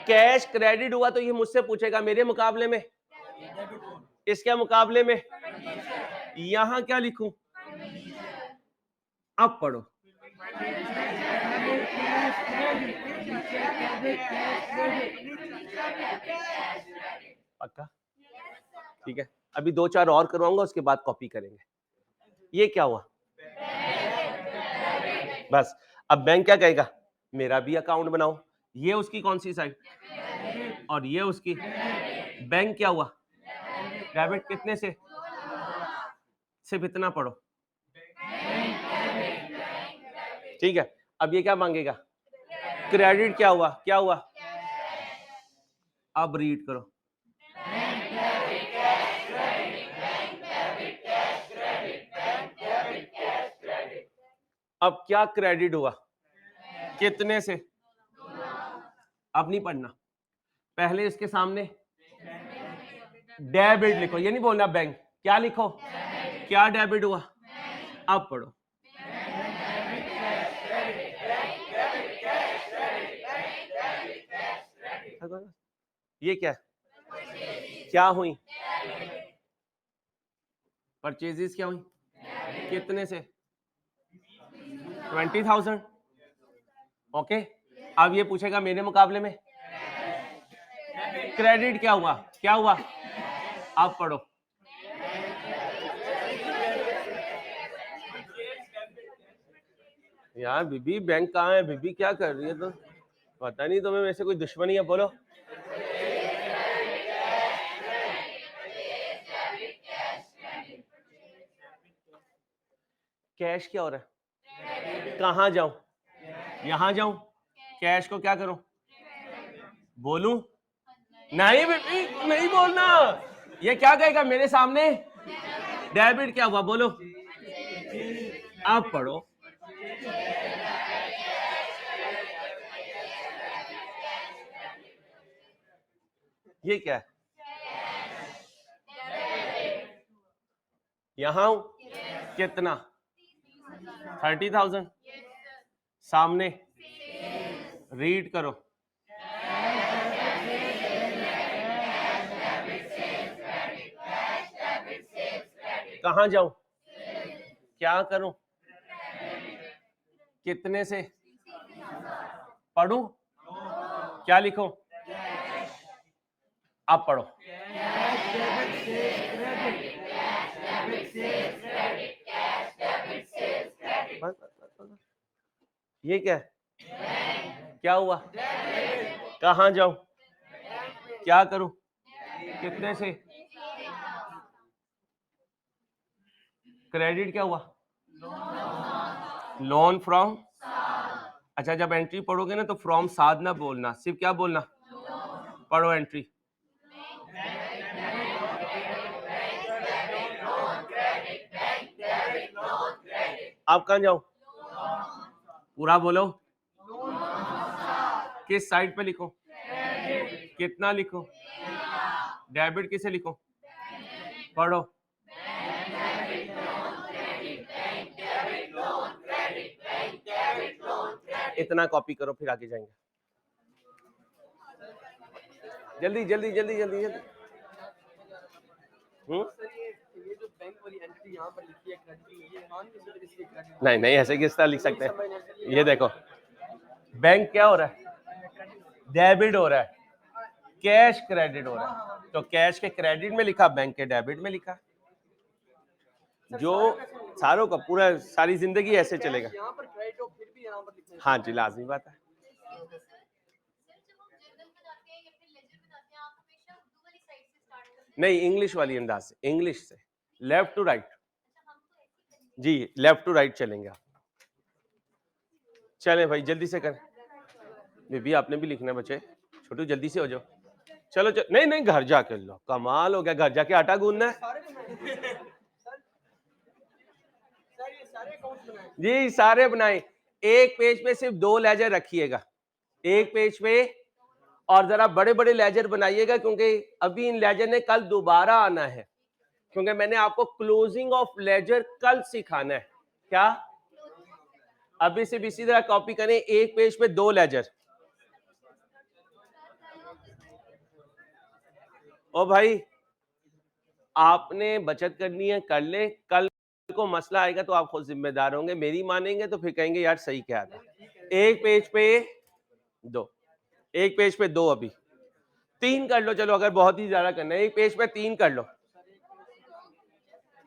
कैश क्रेडिट हुआ तो ये मुझसे पूछेगा मेरे मुकाबले में, इसके मुकाबले में यहां क्या लिखूं? अब पढ़ो। पक्का? ठीक है, अभी 2-4 और करवाऊंगा, उसके बाद कॉपी करेंगे। ये क्या हुआ? बस अब बैंक क्या कहेगा? मेरा भी अकाउंट बनाओ। ये उसकी कौन सी साइड और ये उसकी? बैंक क्या हुआ? डेबिट। कितने से? सिर्फ इतना पढ़ो, ठीक है। अब ये क्या मांगेगा? क्रेडिट। क्या हुआ? क्या हुआ? अब रीड करो। अब क्या क्रेडिट हुआ? कितने से? अब नहीं पढ़ना, पहले इसके सामने डेबिट लिखो, ये नहीं बोलना बैंक। क्या लिखो? क्या डेबिट हुआ? अब पढ़ो। ये क्या? क्या हुई? परचेजेस क्या हुई? कितने से? 20,000। ओके, अब ये पूछेगा मेरे मुकाबले में क्रेडिट क्या हुआ? क्या हुआ? आप पढ़ो। यार बीबी बैंक कहाँ है? बीबी क्या कर रही है? तो पता नहीं तुम्हें मेरे से कोई दुश्मनी है? बोलो। कैश क्या हो रहा है? कहां जाऊं? यहां जाऊं? कैश को क्या करूं? बोलूं? नहीं बेटी, नहीं बोलना। ये क्या कहेगा मेरे सामने? डेबिट क्या हुआ? बोलो। आप पढ़ो। ये क्या है? यहां हूं। कितना? 30,000। सामने रीड करो। कहां जाऊं? क्या करूं? कितने से? पढ़ूं? क्या लिखूं? आप पढ़ो। ये क्या है? क्या हुआ? कहां जाऊं? क्या करूं? कितने से? क्रेडिट क्या हुआ? लोन फ्रॉम अच्छा, जब एंट्री पढ़ोगे ना तो फ्रॉम साध ना बोलना, सिर्फ क्या बोलना, पढ़ो एंट्री। आप कहाँ जाओ, पूरा बोलो, किस साइड पे लिखो, कितना लिखो, डेबिट किसे लिखो, पढ़ो, इतना कॉपी करो फिर आगे जाएंगे। जल्दी जल्दी जल्दी जल्दी जल्दी। सर ये जो बैंक वाली एंट्री यहाँ पर लिखी है क्रेडिट, ये मान के चलो इसलिए क्रेडिट नहीं नहीं, ऐसे किस तरह लिख सकते हैं, ये देखो बैंक क्या हो रहा है, डेबिट हो रहा है, कैश क्रेडिट हो रहा है, तो कैश के क्रेडिट में लिखा, बैंक के डेबिट में लिखा। जो सारों का पूरा सारी जिंदगी ऐसे चलेगा। यहाँ पर क्रेडिट हो फिर भी यहाँ पर लिखना है। हाँ जी, लाजमी बात है। नहीं, इंग्लिश वाली अंदाज से, इंग्लिश से लेफ्ट टू राइट जी, लेफ्ट टू राइट चलेंगे आप। चलें भाई जल्दी से करें, बेबी आपने भी लिखना है बच्चे, छोटू जल्दी से हो जाओ। चलो चलो, नहीं नहीं घर जाके लो, कमाल हो गया, घर जाके आटा गूंदना है जी, सारे बनाए। एक पेज पे सिर्फ 2 लेजर रखिएगा, एक पेज पे, और जरा बड़े बड़े लेजर बनाइएगा, क्योंकि अभी इन लेजर ने कल दोबारा आना है, क्योंकि मैंने आपको क्लोजिंग ऑफ लेजर कल सिखाना है। क्या अभी सिर्फ इसी तरह कॉपी करें, एक पेज पे 2 लेजर। ओ भाई आपने बचत करनी है, कर ले, कल को मसला आएगा तो आप खुद जिम्मेदार होंगे, मेरी मानेंगे तो फिर कहेंगे यार सही क्या था। एक पेज पे 2, एक पेज पे 2, अभी 3 कर लो, चलो अगर बहुत ही ज्यादा करना है, एक पेज पे 3 कर लो,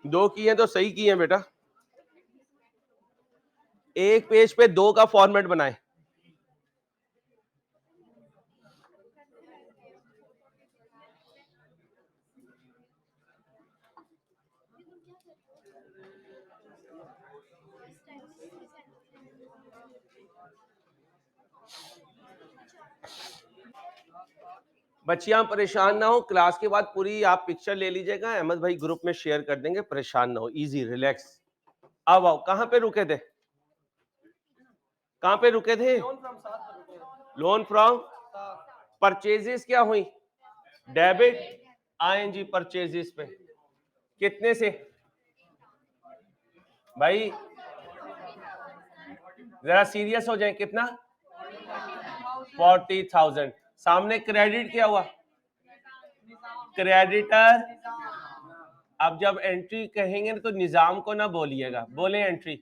2 किए तो सही किए बेटा। एक पेज पे 2 का फॉर्मेट बनाए। बच्चियां परेशान ना हो, क्लास के बाद पूरी आप पिक्चर ले लीजिएगा, अहमद भाई ग्रुप में शेयर कर देंगे, परेशान ना हो, इजी रिलैक्स। अब आओ, कहां पे रुके थे, कहां पे रुके थे, लोन फ्रॉम परचेजेस क्या हुई, डेबिट आईएनजी परचेजेस पे कितने से, भाई जरा सीरियस हो जाए, कितना, 40,000। सामने क्रेडिट क्या हुआ, क्रेडिटर। अब जब एंट्री कहेंगे तो निजाम को ना बोलिएगा, बोले एंट्री।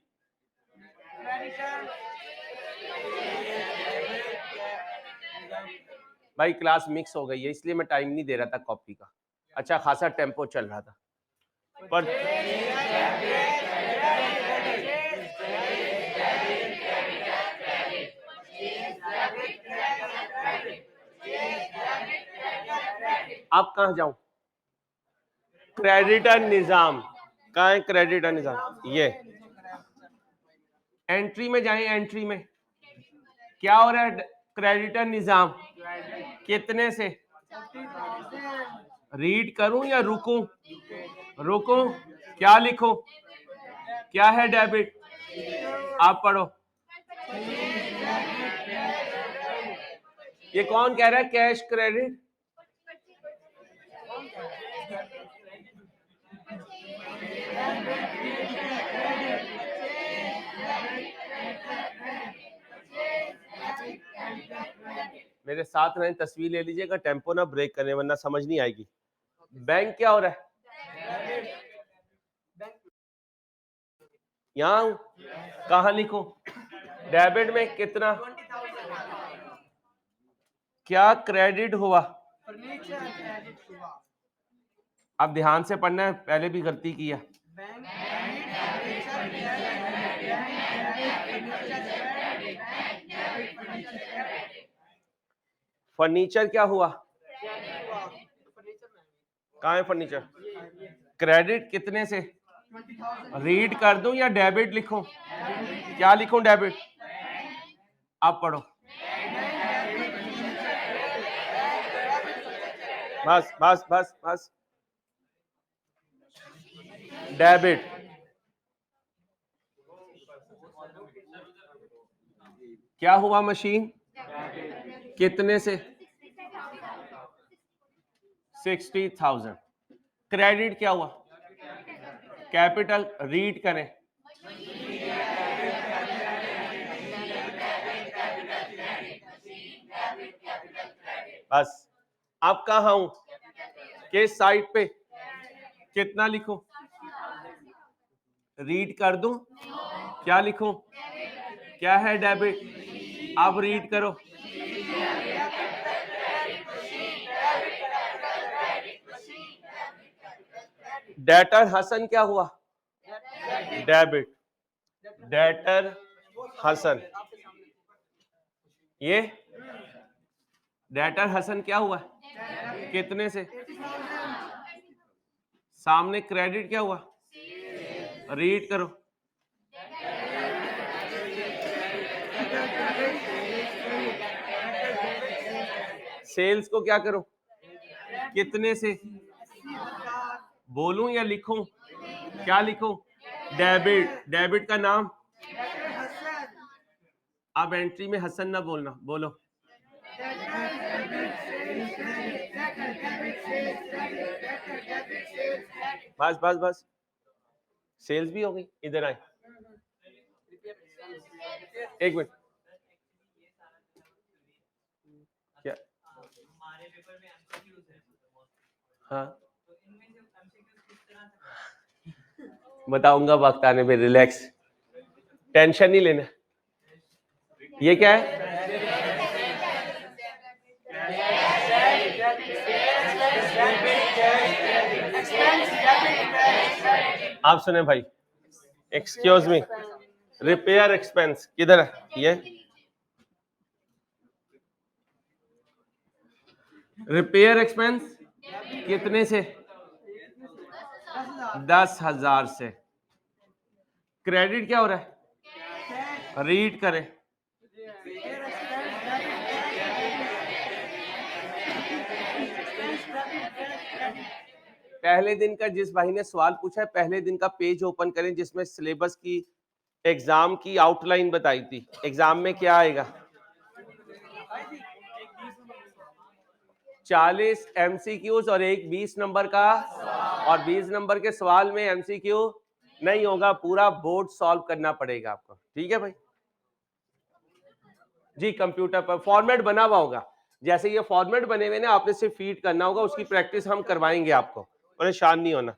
भाई क्लास मिक्स हो गई है, इसलिए मैं टाइम नहीं दे रहा था कॉपी का, अच्छा खासा टेम्पो चल रहा था, पर आप कहां जाऊं, क्रेडिटर निजाम कहां है, क्रेडिटर निजाम ये एंट्री में जाएं, एंट्री में क्या हो रहा है, क्रेडिटर निजाम कितने से, रीड करूं या रुकूं, रुकूं, क्या लिखूं, क्या है डेबिट, आप पढ़ो। ये कौन कह रहा है कैश क्रेडिट, मेरे साथ रहें, तस्वीर ले लीजिएगा, टेम्पो ना ब्रेक करने वरना समझ नहीं आएगी। बैंक क्या हो रहा है, यहां हूं, कहां लिखूं, डेबिट में कितना, क्या क्रेडिट हुआ, अब ध्यान से पढ़ना है, पहले भी गलती किया। फर्नीचर क्या हुआ, कहाँ है फर्नीचर, क्रेडिट कितने से, रीड कर दूं या डेबिट लिखूं, क्या लिखूं, डेबिट, आप पढ़ो। बस बस बस बस। डेबिट क्या हुआ मशीन? कितने से? 60,000। क्रेडिट क्या हुआ? कैपिटल। रीड करें। बस अब कहाँ हूं? किस साइड पे? कितना लिखूं? रीड कर दूं? क्या लिखूं? क्या है डेबिट? अब रीड करो। डेटर हसन क्या हुआ? डेबिट। डेटर हसन, ये डेटर हसन क्या हुआ? कितने से? सामने क्रेडिट क्या हुआ? रीड करो। सेल्स को क्या करो? कितने से? बोलूं या लिखूं? क्या लिखूं? डेबिट। डेबिट का नाम? अब एंट्री में हसन ना बोलना, बोलो। बस बस बस। सेल्स भी हो गई। इधर आए, एक मिनट। क्या? हाँ बताऊंगा वक्त आने पे, रिलैक्स, टेंशन नहीं लेना। ये क्या है? आप सुने भाई, एक्सक्यूज मी, रिपेयर एक्सपेंस किधर है? ये रिपेयर एक्सपेंस कितने से? 10,000 से। क्रेडिट क्या हो रहा है? रीड करें। पहले दिन का जिस भाई ने सवाल पूछा है, पहले दिन का पेज ओपन करें जिसमें सिलेबस की, एग्जाम की आउटलाइन बताई थी। एग्जाम में क्या आएगा? 40 एमसीक्यूज और एक 20 नंबर का, और 20 नंबर के सवाल में एमसीक्यू नहीं होगा, पूरा बोर्ड सॉल्व करना पड़ेगा आपको। ठीक है भाई जी। कंप्यूटर पर फॉर्मेट बना हुआ होगा, जैसे ये फॉर्मेट बने हुए ना, आपने सिर्फ फीड करना होगा, उसकी प्रैक्टिस हम करवाएंगे आपको, परेशान नहीं होना।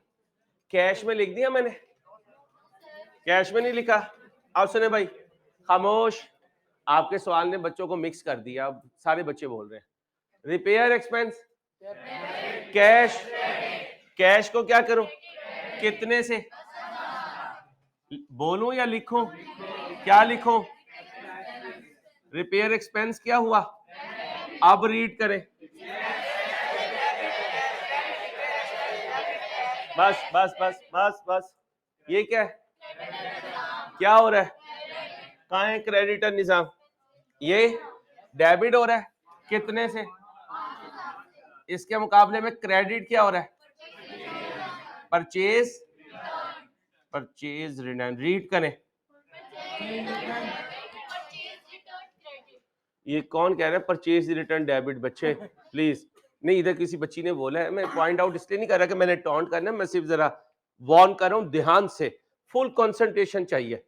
कैश में लिख दिया मैंने? कैश में नहीं लिखा? आप सुने भाई, खामोश। आपके सवाल ने बच्चों को मिक्स कर दिया, अब सारे बच्चे बोल रहे हैं। रिपेयर एक्सपेंस कैश, कैश को क्या करो? कितने से? बोलूं या लिखूं? क्या लिखूं? रिपेयर एक्सपेंस क्या हुआ? अब रीड करें। बस बस बस बस बस। ये क्या है? क्या हो रहा है? कहाँ है क्रेडिटर निजाम? ये डेबिट हो रहा है। कितने से? इसके मुकाबले में क्रेडिट क्या हो रहा है? परचेज। परचेज रिटर्न, रीड करें। ये कौन कह रहा है परचेज रिटर्न डेबिट? बच्चे प्लीज, नहीं इधर किसी बच्ची ने बोला है, मैं पॉइंट आउट इसलिए नहीं कर रहा कि मैंने टॉन्ट करना, मैं सिर्फ जरा वॉर्न कर रहा हूं, ध्यान से, फुल कंसंट्रेशन चाहिए।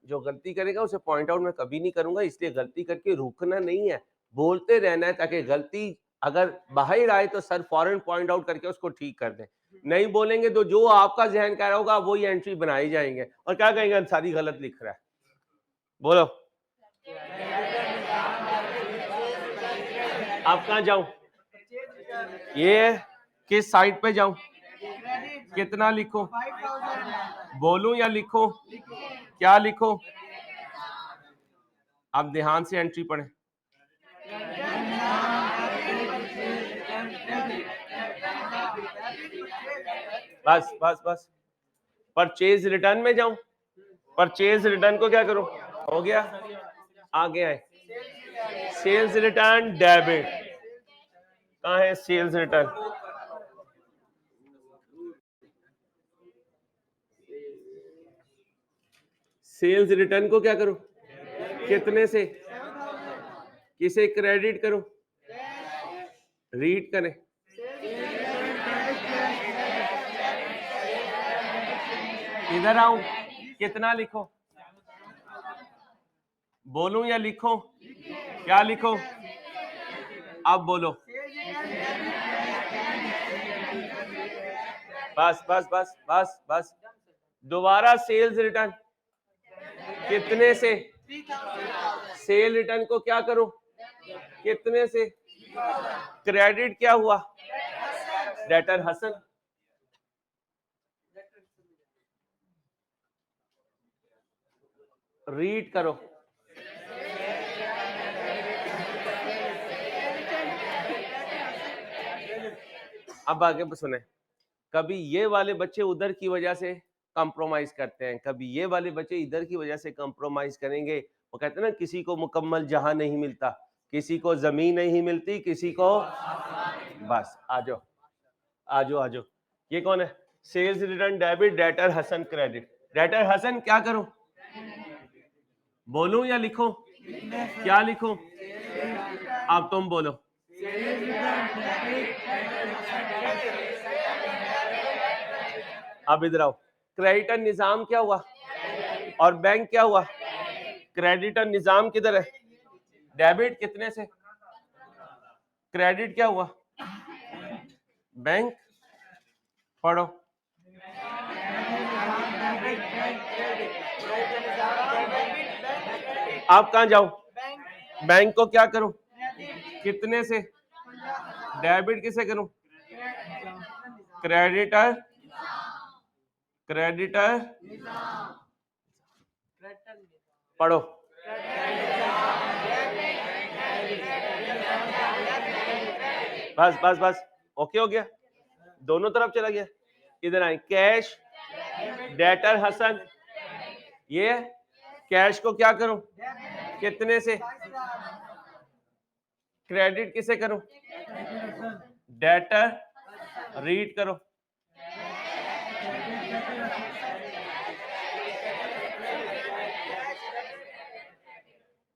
जो गलती करेगा उसे पॉइंट आउट मैं कभी नहीं करूंगा, इसलिए गलती करके रुकना नहीं है, बोलते रहना है, ताकि गलती अगर बाहर आए तो सर फौरन पॉइंट आउट करके उसको ठीक कर दें। नहीं बोलेंगे तो जो आपका जहन कह रहा होगा वही एंट्री बनाई जाएंगे, और क्या कहेंगे अंसारी गलत लिख रहा है। बोलो आप कहाँ जाऊं? ये किस साइड पे जाऊं? कितना लिखूं? बोलूं या लिखूं? क्या लिखूं? अब ध्यान से एंट्री पढ़ें। बस बस बस, परचेज रिटर्न में जाऊं, परचेज रिटर्न को क्या करूं, हो गया, आगे आए, सेल्स रिटर्न डेबिट, कहाँ है सेल्स रिटर्न, सेल्स रिटर्न को क्या करूं, कितने से, किसे क्रेडिट करूं, रीड करें, इधर आऊं, कितना लिखो, बोलूं या लिखो, क्या लिखो, अब बोलो, बस बस बस बस बस, दोबारा सेल्स रिटर्न, कितने से, सेल रिटर्न को क्या करूं, कितने से, क्रेडिट क्या हुआ, डेटर हसन, रीड करो, अब आगे सुने, कभी ये वाले बच्चे उधर की वजह से कंप्रोमाइज करते हैं, कभी ये वाले बच्चे इधर की वजह से कंप्रोमाइज करेंगे, वो कहते हैं ना किसी को मुकम्मल जहां नहीं मिलता, किसी को जमीन नहीं मिलती, किसी को, बस आ जाओ आ जाओ आ जाओ, ये कौन है, sales return debit, debtor Hasan credit, debtor Hasan क्या करूं, बोलूं या लिखूं, क्या लिखूं, अब तुम बोलो, अब इधर आओ, क्रेडिटर निजाम क्या हुआ और बैंक क्या हुआ, क्रेडिटर निजाम किधर है, डेबिट कितने से, क्रेडिट क्या हुआ, बैंक, पढ़ो, आप कहां जाओ, बैंक को क्या करूं, कितने से, डेबिट किसे करूं, क्रेडिटर, क्रेडिटर, पढ़ो, बस बस बस, ओके हो गया, दोनों तरफ चला गया, इधर आए, कैश, डेटर हसन, ये कैश को क्या करूं, कितने से, क्रेडिट किसे करूं, डेटर, रीड करो,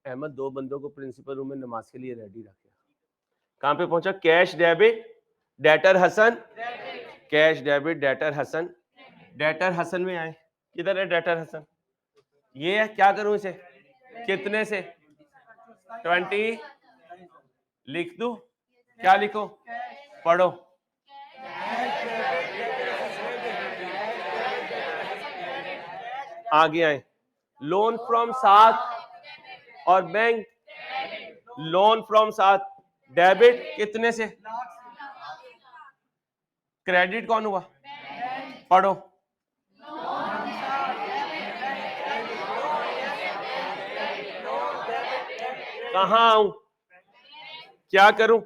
अहमद दो बंदों को प्रिंसिपल रूम में नमाज के लिए रेडी रखे, कहां पे पहुंचा, cash debit, debtor Hasan, cash debit debtor Hasan, debtor Hasan में आए, किधर है डेटर हसन, ये है, क्या करूं इसे, कितने से, 20, लिख दूं, क्या लिखो, पढ़ो, आगे आए, लोन फ्रॉम साथ और बैंक, लोन फ्रॉम साथ, डेबिट कितने से, क्रेडिट कौन हुआ, पढ़ो, कहां आऊं, क्या करूं,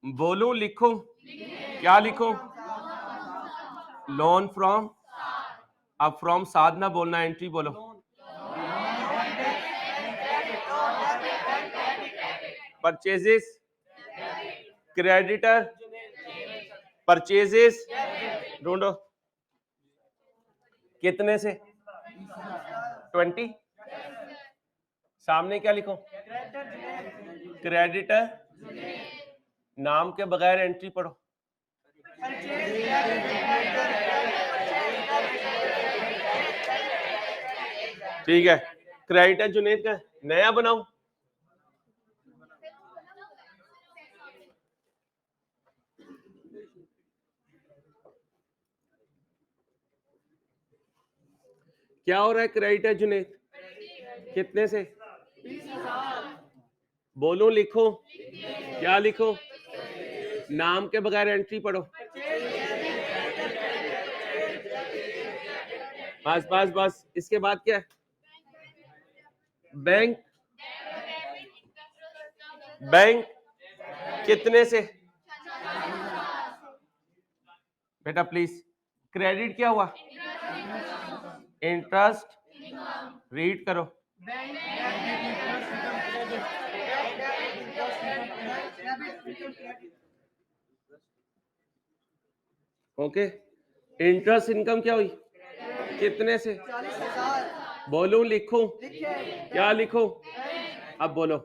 बोलूं लिखूं, क्या लिखूं, लोन फ्रॉम, अब फ्रॉम साध ना बोलना, एंट्री बोलो, परचेजेस, क्रेडिटर, परचेजेस, ढूंढो, कितने से, 20, सामने क्या लिखो, क्रेडिटर, नाम के बगैर एंट्री पढ़ो, ठीक है, क्रेडिटर जुनेद का नया बनाओ, क्या हो रहा है, क्रेडिटर जुनेद, कितने से, बोलो लिखो, क्या लिखो, नाम के बगैर एंट्री पढ़ो, बस बस बस, इसके बाद क्या है, बैंक, बैंक कितने से, बेटा प्लीज, क्रेडिट क्या हुआ? इंटरेस्ट, रीड करो। ओके, इंटरेस्ट इनकम क्या हुई? कितने से? 40,000। बोलूं लिखूं? क्या लिखूं? अब बोलो।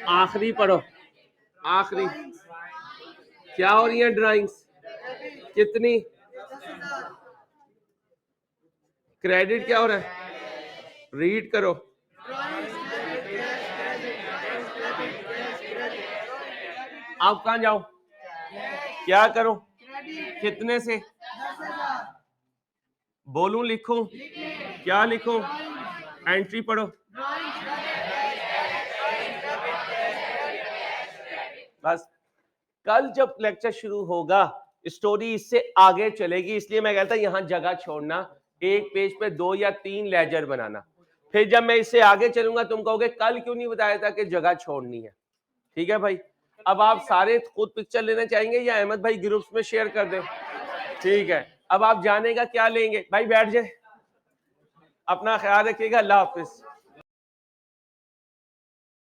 आखिरी पढ़ो, आखिरी। क्या हो रही है ड्राइंग्स? कितनी? क्रेडिट क्या हो रहा है? रीड करो। आप कहाँ जाओ? क्या करो? कितने से? बोलूं लिखूं? क्या लिखूं? एंट्री पढ़ो। बस, कल जब लेक्चर शुरू होगा स्टोरी इससे आगे चलेगी, इसलिए मैं कहता यहां जगह छोड़ना, एक पेज पे 2 या 3 लेजर बनाना। फिर जब मैं इससे आगे चलूंगा तुम कहोगे कल क्यों नहीं बताया था कि जगह छोड़नी है। ठीक है भाई, अब आप सारे खुद पिक्चर लेना चाहेंगे या अहमद भाई ग्रुप्स में शेयर कर दें? ठीक है, अब आप जाने का क्या लेंगे भाई? बैठ जाए, अपना ख्याल रखिएगा, अल्लाह हाफिज।